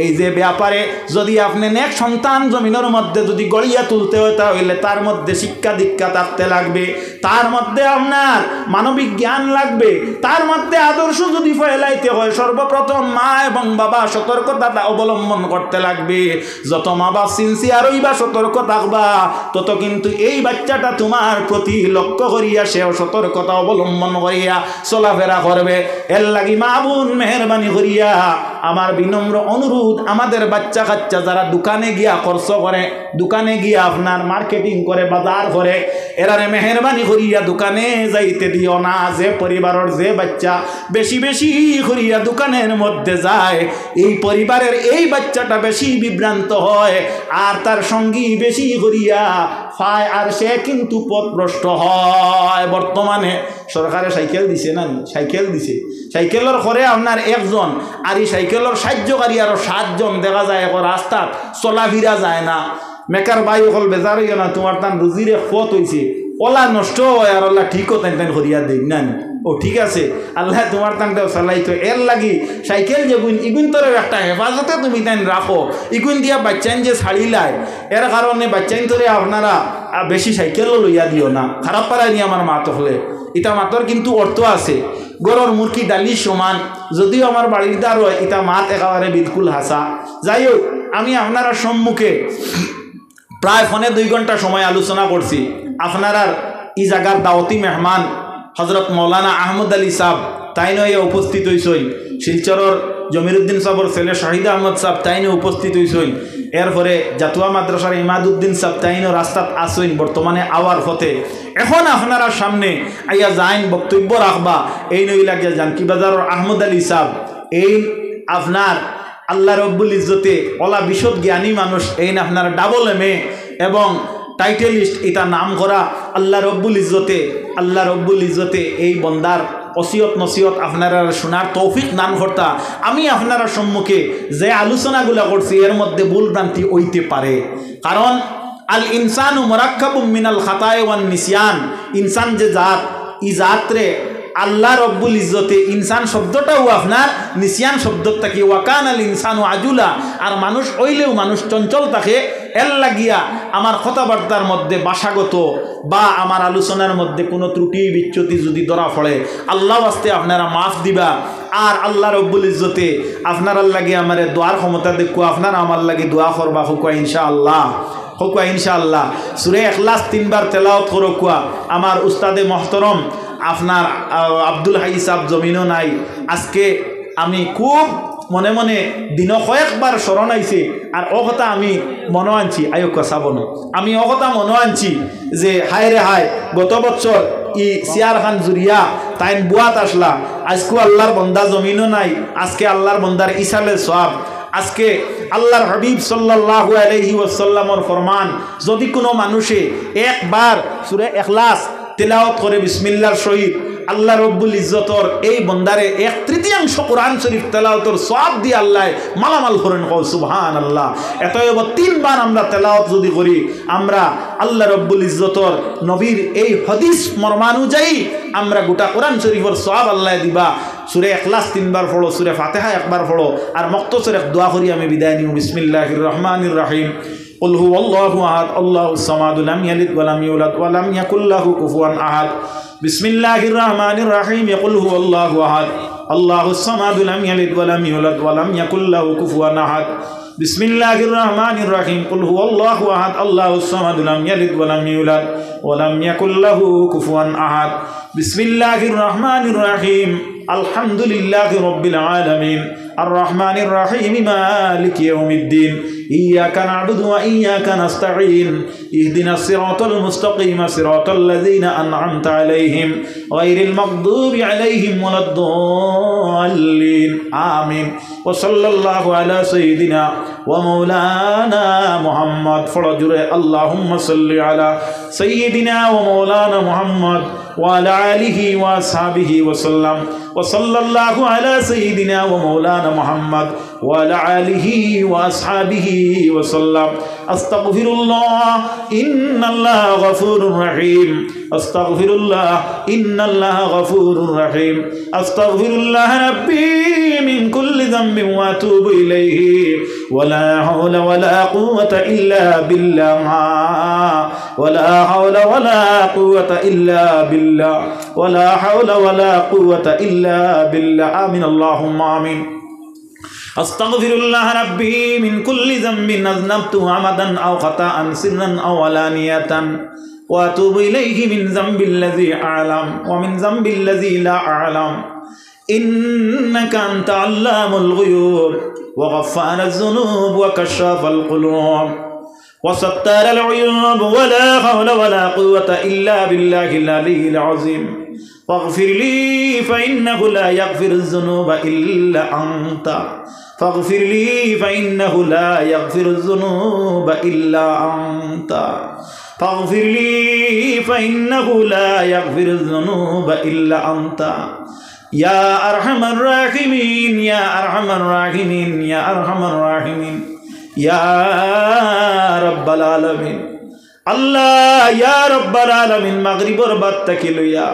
এই যে ব্যাপারে যদি আপনি নেক সন্তান জমিনের মধ্যে যদি গড়িয়া তুলতে হয় তাহলে তার মধ্যে শিক্ষা দীক্ষা থাকতে লাগবে, তার মধ্যে আপনার মানবিক জ্ঞান লাগবে, তার মধ্যে আদর্শ যদি ফেলাইতে হয় সর্বপ্রথম মা এবং বাবা সতর্কতা অবলম্বন করতে লাগবে। থাকবে। যত মা বাপ সিনসিয়ার হইবা, সতর্ক থাকবা, তত কিন্তু এই বাচ্চাটা তোমার প্রতি লক্ষ্য করিয়া সেও সতর্কতা অবলম্বন করিয়া চলাফেরা করবে। এর লাগি মা বোন মেহরবানি করিয়া আমার বিনম্র অনুরোধ, আমাদের বাচ্চা কাচ্চা যারা দোকানে গিয়া খরচ করে, দোকানে গিয়া আপনার মার্কেটিং করে, বাজার করে, এরারে মেহরবানি করিয়া দোকানে যাইতে দিও না। যে পরিবারের যে বাচ্চা বেশি বেশি করিয়া দোকানের মধ্যে যায়, এই পরিবারের এই বাচ্চাটা বেশি বিভ্রান্ত হয় আর তার সঙ্গী বেশি করিয়া পায়, আর সে কিন্তু পথভ্রষ্ট হয়। বর্তমানে সরকারে সাইকেল দিছে না, সাইকেল দিছে, সাইকেলের করে আপনার একজন, আর এই সাইকেলের সাহায্যকারী আরও 7 জন দেখা যায়। এখন রাস্তাত চলাফিরা যায় না। মেকার বাই অকল বেজার হইয়া না, তোমার তান রুজিরে ফত হয়েছে, ওলা নষ্ট হয় আর আল্লাহ ঠিকও তাই তাই করিয়া দিই না। ও ঠিক আছে, আল্লাহ তোমার তানটাও চালাইতো। এর লাগি সাইকেল যে গুণ ইগুন তোর একটা হেফাজতে তুমি তাই রাখো, ইগুন দিয়া বাচ্চাইন যে ছাড়িলাই, এর কারণে বাচ্চাইন তোরে আপনারা বেশি সাইকেলও লইয়া দিও না। খারাপ পারায়নি আমার মাত হলে, ইটা মাতর কিন্তু অর্থ আছে। গরর মুরগি ডালি সমান, যদিও আমার বাড়ির দ্বার হয়, ইটা মাত একেবারে বিলকুল হাসা। যাই হোক, আমি আপনারা সম্মুখে প্রায় ফোনে 2 ঘন্টা সময় আলোচনা করছি। আপনারা এই জায়গার দাওয়াতি মেহমান হজরত মৌলানা আহমদ আলী সাহেব তাই নয় উপস্থিত হয়েছেন। শিলচরের জমিরুদ্দিন সাহেবর ছেলে শাহিদ আহমদ সাহেব তাইনে উপস্থিত হয়েছেন। এরপরে জাতুয়া মাদ্রাসার ইমাদুদ্দিন সাহেব তাইনও রাস্তাত আসেন, বর্তমানে আওয়ার পথে। এখন আপনারা সামনে আইয়া যাইন বক্তব্য রাখবা, এই নই লাগে জানকিবাজারের আহমদ আলী সাহেব, এই আপনার আল্লাহ রব্বুল ইজ্জতে ওলা বিশদ জ্ঞানী মানুষ, এই আপনার ডাবল MA এবং টাইটেলিস্ট, এটা নাম করা আল্লাহ রব্বুল ইজ্জতে এই বন্দার অসিয়ত নসিয়ত আপনারা শোনার তৌফিক দান কর্তা। আমি আপনারা সম্মুখে যে আলোচনাগুলো করছি এর মধ্যে ভুল ভ্রান্তি হইতে পারে, কারণ আল ইনসানু মুরাক্কাবুম মিনাল খাতায়ে ওয়ান নিসিয়ান। ইনসান যে জাত, ই জাতরে আল্লাহ রব্বুল ইজ্জতে ইনসান শব্দটাও আপনার নিসিয়ান শব্দত থাকে, ওয়াকান আল ইনসানু আজুলা। আর মানুষ হইলেও মানুষ চঞ্চল থাকে। এর লাগিয়া আমার কথাবার্তার মধ্যে ভাষাগত বা আমার আলোচনার মধ্যে কোনো ত্রুটি বিচ্যুতি যদি ধরা পড়ে, আল্লাহ আস্তে আপনারা মাফ দিবা। আর আল্লাহ রব্বুল ইজ্জতে আপনার লাগে আমার দোয়ার ক্ষমতা দেখো, আপনারা আমার লাগে দোয়া করবা হুকুয়া ইনশাআল্লাহ, হুকুয়া ইনশাআল্লাহ। সূরা ইখলাস 3 বার তেলাওয়াত করো কুয়া। আমার উস্তাদে মহতরম আপনার আব্দুল হাই সাহেব জমিনও নাই। আজকে আমি খুব মনে মনে দিন কয়েকবার স্মরণ আইছে, আর ও কথা আমি মনে আনছি, আয়োকা চাবন আমি ও কথা মনে আনছি যে হায় রে হায়, গত বছর ই সিয়ার খান জুরিয়া তাইন বুয়াত আসলা, আজকে আল্লাহর বন্দা জমিনও নাই, আজকে আল্লাহর বন্দার ইসালে সওয়াব। আজকে আল্লাহর হাবিব সাল্লাল্লাহু আলাইহি ওয়াসাল্লামর ফরমান, যদি কোনো মানুষে একবার সূরা ইখলাস তেলাওয়াত করে বিসমিল্লাহর সহিত, আল্লাহ রব্বুল ইজ্জতর এই বন্দারে 1/3 কোরআন শরীফ তেলাওয়াতর সওয়াব দিয়ে আল্লাহ মালামাল করেন। কও সুবহানাল্লাহ। এতএব 3 বার আমরা তেলাওয়াত যদি করি, আমরা আল্লাহ রব্বুল ইজ্জতর নবীর এই হাদিস মর্মানুযায়ী আমরা গোটা কোরআন শরীফের সওয়াব আল্লাহ দিবা। সূরা ইখলাস 3 বার পড়ো, সূরা ফাতিহা 1 বার পড়ো, আর মুক্তসর এক দোয়া করি আমি বিদায় নিব। বিসমিল্লাহির রহমানির রহিম। قل هو الله أحد الله الصمد لم يلد ولم يولد ولم يكن له كفوا أحد بسم الله الرحمن الرحيم قل هو الله أحد الله الصمد لم يلد ولم يولد ولم يكن له كفوا أحد بسم الله الرحمن الرحيم قل هو الله أحد الله الصمد لم يلد ولم يولد ولم يكن له كفوا أحد بسم الله الرحمن الرحيم الحمد لله رب العالمين الرحمن الرحيم مالك يوم الدين إياك نعبد وإياك نستعين اهدنا الصراط المستقيم صراط الذين أنعمت عليهم غير المغضوب عليهم ولا الضالين آمين وصلى الله على سيدنا ومولانا محمد فرجل اللهم صل على سيدنا ومولانا محمد وعلى آله وأصحابه وسلم وصلى الله على سيدنا ومولانا محمد وعلى آله وأصحابه وسلم أستغفر الله إن الله غفور رحيم أستغفر الله إن الله غفور رحيم أستغفر الله ربي من كل ذنب وأتوب إليه ولا حول ولا قوة إلا بالله ولا حول ولا قوة إلا بالله ولا حول ولا قوة إلا بالله آمين اللهم آمين আস্তাগফিরুল্লাহ রাব্বি মিন কুল্লি যামবিন আযনাবতু আমাদান আও খাতাআন সিররান আও আলানিয়াতান ওয়া আতুবু ইলাইহি মিন যামবিল্লাযী আ'লাম ওয়া মিন যামবিল্লাযী লা আ'লাম ইন্নাকা আনতা আল্লামুল গুয়ুব ওয়া গাফফারায যুনুব ওয়া কাশশাফাল কুলুব ওয়া সাত্তারাল উয়ুব ওয়া লা হাওলা ওয়া লা কুওয়াতা ইল্লা বিল্লাহিল আলিয়্যিল আযীম ফাগফির লি ফাইন্নাহু লা ইয়াগফিরুয যুনুবা ইল্লা আনতা ফাগফির লি ফাইন্নাহু লা ইয়াগফিরুয যুনুবা ইল্লা আনতা ফাগফির লি ফাইন্নাহু লা ইয়াগফিরুয যুনুবা ইল্লা আনতা ইয়া আরহামার রাহিমিন ইয়া আরহামার রাহিমিন ইয়া আরহামার রাহিমিন ইয়া রাব্বাল আলামিন আল্লাহ ইয়া রাব্বাল আলামিন মাগরিবর বাদ থেকে লইয়া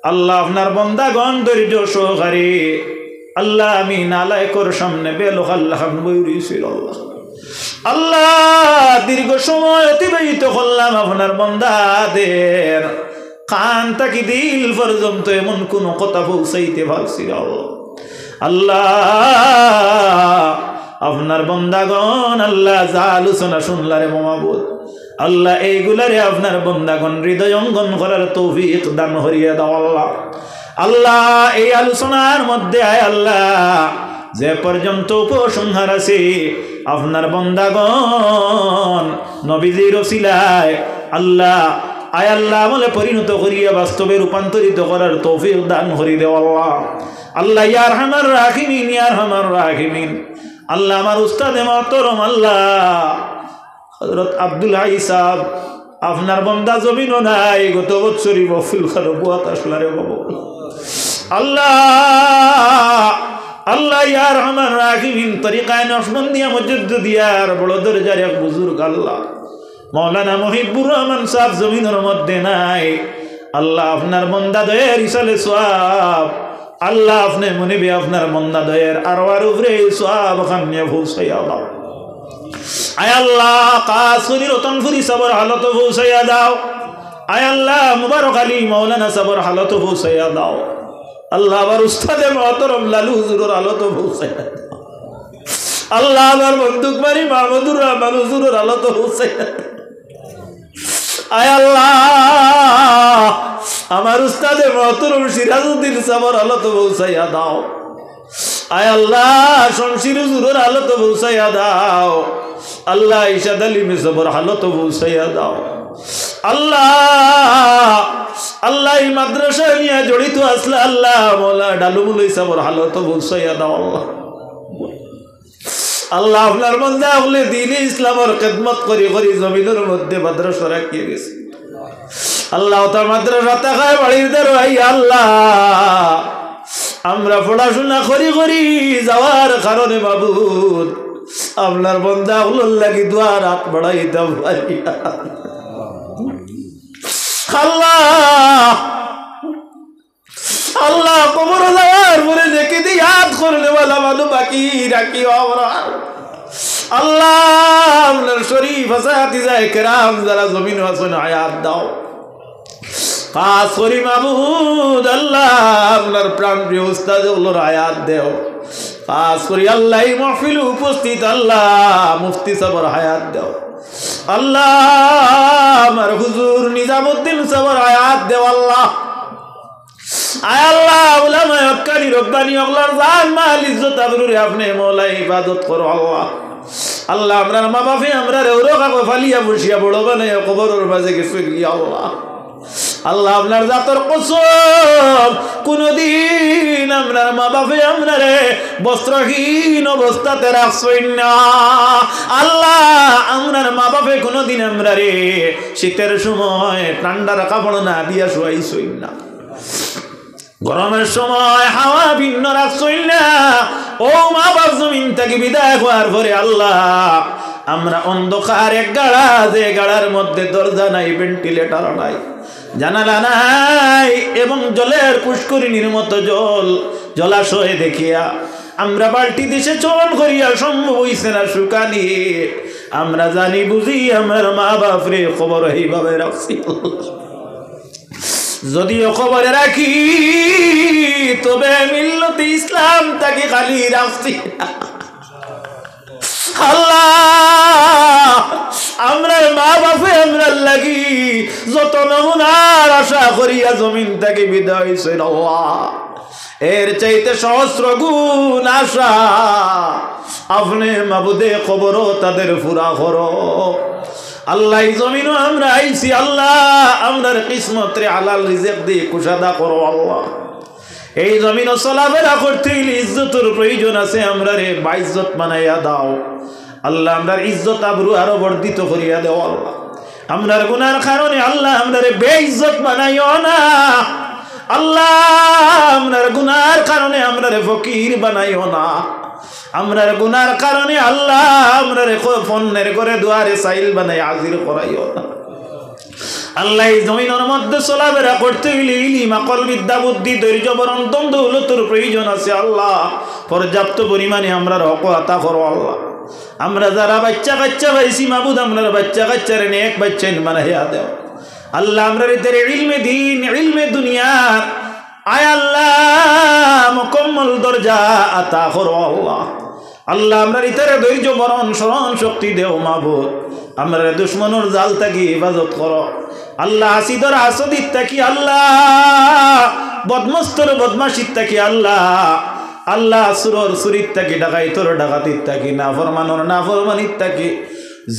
আল্লাহ আপনার বন্দাগণ ধৈর্য সহকারে আল্লাহ আমি নালায়কর সামনে বেলোক আল্লাহ বইরিছিল আল্লাহ দীর্ঘ সময় অতিবাহিত করলাম আপনার বন্দাদের কান তাকি দিল পর্যন্ত এমন কোনো কথা পৌঁছাইতে পারছিল আল্লাহ আপনার বন্দাগণ আল্লাহ যা আলোচনা শুনলারে মাহবুব আল্লাহ এইগুলারে আপনার বন্দাগণ হৃদয় অঙ্গন করার তৌফিক দান করিয়া দাও আল্লাহ আল্লাহ এই আলোচনার মধ্যে আয় আল্লাহ যে পর্যন্ত উপসংহার আছে আপনার বন্দাগণ নবীজির ওসিলায় আল্লাহ আয় আল্লাহ আমলে পরিণত করিয়া বাস্তবে রূপান্তরিত করার তৌফিক দান করি দেও আল্লাহ আল্লাহ ইয়া আরহামার রাহিমিন ইয়া আরহামার রাহিমিন আল্লাহ আমার উস্তাদে মহতরম আল্লাহ হযরত আব্দুল হাই সাহেব আপনার বন্দা জমিনও নাই গত বছরই মহফিল খানো বুয়াত আসলারে বাবু আল্লাহ আল্লাহ ইয়া আরহামার রাহিমিন তরিকায়ে নকশবন্দিয়া মুজাদ্দিদিয়ার বড় দরজার এক বুজুর্গ আল্লাহ মৌলানা মহিবুর রহমান সাহেব জমিনের মধ্যে নাই আল্লাহ আপনার বন্দা দয়ের ইসালে সওয়াব আল্লাহ আপনি মনিবে আপনার বন্দা দয়ের আর উপরে সওয়াব খানিয়া পৌঁছাইয়া দাও আয় আল্লাহ কাসুরি রতনপুরি সাবর হালত পৌঁছাইয়া দাও আয় আল্লাহ মুবারক আলী মৌলানা সাবর হালত পৌঁছাইয়া দাও আল্লাহ আবার উস্তাদে মহতরম লালু হুজুরের হালত পৌঁছাইয়া দাও আল্লাহ আমার বন্দুক মারি মাহমুদুর রহমান হুজুরের হালত পৌঁছাইয়া দাও আয় আল্লাহ আমার উস্তাদে মহতরম সিরাজউদ্দিন সাবর হালত পৌঁছাইয়া দাও আয় আল্লাহ শমশির হুজুরের হালত পৌঁছাইয়া দাও আল্লাহ ইশাদ আলী মিসবর হালত পৌঁছাইয়া দাও আল্লাহ আল্লাহ এই মাদ্রাসা নিয়ে জড়িত আসলে আল্লাহ মৌলা ডালুমুল সাবর হালত পৌঁছাইয়া দাও আল্লাহ আল্লাহ আপনার বান্দা হলে দ্বীনে ইসলামের খেদমত করি করি জমিনের মধ্যে মাদ্রাসা রাখিয়ে গেছে আল্লাহ তার মাদ্রাসা তাকায় বাড়ির দরওয়াই আল্লাহ আমরা পড়াশোনা করি করি যাওয়ার কারণে মাবুদ আপনার বন্দা হলোর লাগি দুয়ার হাত বাড়াইতাম পারি আল্লাহ আল্লাহ কবর যাওয়ার পরে দেখে দিই হাত করলে বলা মানুষ বাকি রাখি আমরা আল্লাহ আপনার শরীফ হাসাতি যায় কেরাম যারা জমিন হাসন হায়াত দাও খাস করি মাহমুদ আল্লাহ আপনার প্রাণ প্রিয় উস্তাদ ওগুলোর হায়াত দেও খাস করি আল্লাহ এই মাহফিল উপস্থিত আল্লাহ মুফতি সাবর হায়াত দেও আল্লাহ আমার হুজুর নিজামুদ্দিন সাবর হায়াত দেও আল্লাহ আয় আল্লাহ উলামা হক্কানি রব্বানি ওগুলোর জান মাল ইজ্জত আবরুরে আপনি মওলা ইবাদত করো আল্লাহ আল্লাহ আমরা মা বাপে আমরা রেউরো কাকো ফালিয়া বসিয়া বড় বানাইয়া কবরের মাঝে গেছে গিয়া আল্লাহ আল্লাহ আপনার জাতর কসম কোনদিন আপনার মা বাপে আপনারে বস্ত্রহীন অবস্থাতে রাখছই না আল্লাহ আপনার মা বাপে কোনদিন আমরা রে শীতের সময় ঠান্ডার কাপড় না দিয়া শুয়াইছই না গরমের সময় হাওয়া ভিন্ন রাখছই না ও মা বাপ জমিন থেকে বিদায় হওয়ার পরে আল্লাহ আমরা অন্ধকার এক গাড়া যে গাড়ার মধ্যে দরজা নাই ভেন্টিলেটর নাই জানালা নাই এবং জলের পুষ্করিণীর মতো জলাশয় দেখিয়া আমরা বালতি দেশে চলন করিয়া সম্ভব হইছে না শুকানি আমরা জানি বুঝি আমার মা বাপ রে খবর এইভাবে রাখছি যদিও খবরে রাখি তবে মিল্লতে ইসলাম তাকে খালি রাখছি আল্লাহ আমরা মা বাপে আমরা লাগি যত নমুনার আশা করিয়া জমিন থেকে বিদায় হইছে আল্লাহ, এর চাইতে সহস্র গুণ আশা আপনি মাবুদে খবর তাদের পুরা করো আল্লাহ। এই জমিনও আমরা আইছি আল্লাহ, আমরার কিসমত রে হালাল রিজিক দিয়ে কুশাদা করো আল্লাহ। এই জমিনও চলাফেরা করতে গেলে ইজ্জতের প্রয়োজন আছে, আমরা রে বাইজ্জত বানাইয়া দাও আল্লাহ। আমরার ইজ্জত আবরু আরো বর্ধিত করিয়া দেও আল্লাহ। আমরার গুনার কারণে আল্লাহ আমরা রে বেইজ্জত বানাইও না আল্লাহ। আমরার গুনার কারণে আমরা রে ফকির বানাইও না। আমরার গুনার কারণে আল্লাহ আমরা রে ফন্নের করে দুয়ারে সাইল বানাই হাজির করাইও না আল্লাহ। এই জমিনের মধ্যে চলাফেরা করতে গেলে ইলম আকল বিদ্যা বুদ্ধি ধৈর্য বরণ দৌলতের প্রয়োজন আছে আল্লাহ। পর্যাপ্ত পরিমাণে আমরা হক আতা করো আল্লাহ। আমরা যারা বাচ্চা কাচ্চা পাইছি মাবুদ, আমরা বাচ্চা কাচ্চার নেক বাচ্চা বানাইয়া দেও আল্লাহ। আমরা তেরে ইলমে দিন ইলমে দুনিয়া আয় আল্লাহ মুকম্মল দরজা আতা করো আল্লাহ। আল্লাহ আমরা ইতারে ধৈর্য বরণ স্মরণ শক্তি দেও মাবুদ। আমরা দুশ্মনের জাল থাকি হেফাজত করো আল্লাহ। হাসিদর হাসদিত থাকি আল্লাহ, বদমস্তর বদমাশিত থাকি আল্লাহ। আল্লাহ সুরর সুরিত থাকি, ডাকাইতর ডাকাতিত থাকি, নাফরমানর নাফরমানিত থাকি,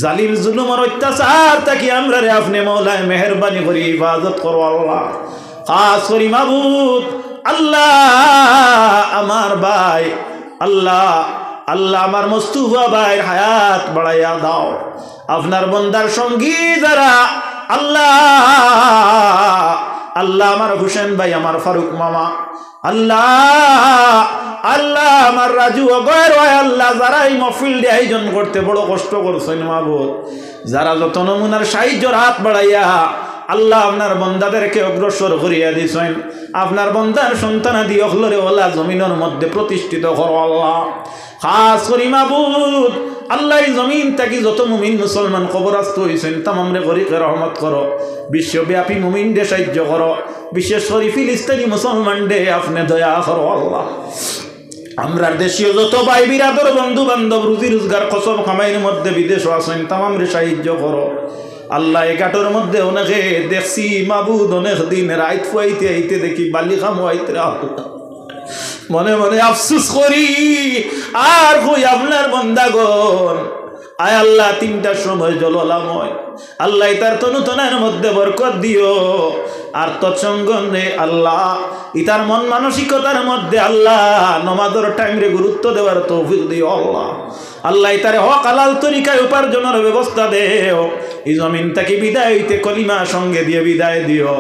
জালিম জুলুমর অত্যাচার থাকি আমরা রে আপনি মৌলায় মেহরবানি করি হেফাজত করো আল্লাহ। খাস করি মাবুদ আল্লাহ আমার ভাই আল্লাহ, আল্লাহ আমার মুস্তাফা ভাইয়ের হায়াত বাড়াইয়া দাও। আপনার বন্দার সঙ্গী যারা আল্লাহ, আল্লাহ আমার হুসেন ভাই, আমার ফারুক মামা আল্লাহ, আল্লাহ আমার রাজু অগয়ের আল্লাহ, যারা এই মহফিল দিয়ে আয়োজন করতে বড় কষ্ট করছেন মাবুদ, যারা যত নমুনার সাহায্যর হাত বাড়াইয়া আল্লাহ আপনার বন্দাদেরকে অগ্রসর করিয়া দিছেন, আপনার বন্দার সন্তানাদি অখলরে ওলা জমিনের মধ্যে প্রতিষ্ঠিত করো আল্লাহ। খাস করি মাবুদ আল্লাহ এই জমিন থাকি যত মুমিন মুসলমান কবরস্থ হয়েছেন তামামরে গরিকে রহমত করো। বিশ্বব্যাপী মুমিন দে সাহায্য করো, বিশেষ করে ফিলিস্তিনি মুসলমান দে আপনি দয়া করো আল্লাহ। আমরার দেশীয় যত ভাই বিরাদর বন্ধু বান্ধব রুজি রোজগার কসম খামাইয়ের মধ্যে বিদেশ আছেন তামামরে সাহায্য করো আল্লাহ। এগাটোর মধ্যে অনেকে দেখছি মাবুদ অনেক দিন রাইত ফুয়াইতে আইতে দেখি বালি খামুয়াইতে মনে মনে আফসুস করি আর কই আপনার বন্দাগণ আয় আল্লাহ 3টার সময় জললাময় আল্লাহ তার তনুতনের মধ্যে বরকত দিও। আর তৎসঙ্গে আল্লাহ ইতার মন মানসিকতার মধ্যে আল্লাহ নমাজের টাইমে গুরুত্ব দেওয়ার তৌফিক দিও আল্লাহ। আল্লাহ তারে হক হালাল তরিকায় উপার্জনের ব্যবস্থা দেও। এই জমিন থেকে বিদায় হইতে কলিমা সঙ্গে দিয়ে বিদায় দিও।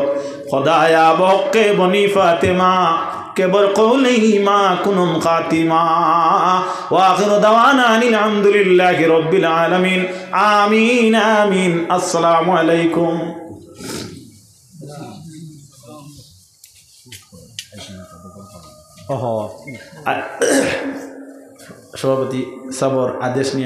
খোদায়া বহকে বনি ফাতেমা কেবর কৌলেহি মা কুনুম খাতিমা ওয়া আখিরু দাওয়ানা আনিল হামদুলিল্লাহি রাব্বিল আলামিন। আমিন আমিন। আসসালামু আলাইকুম। সভাপতি সাবর আদেশ নিয়ে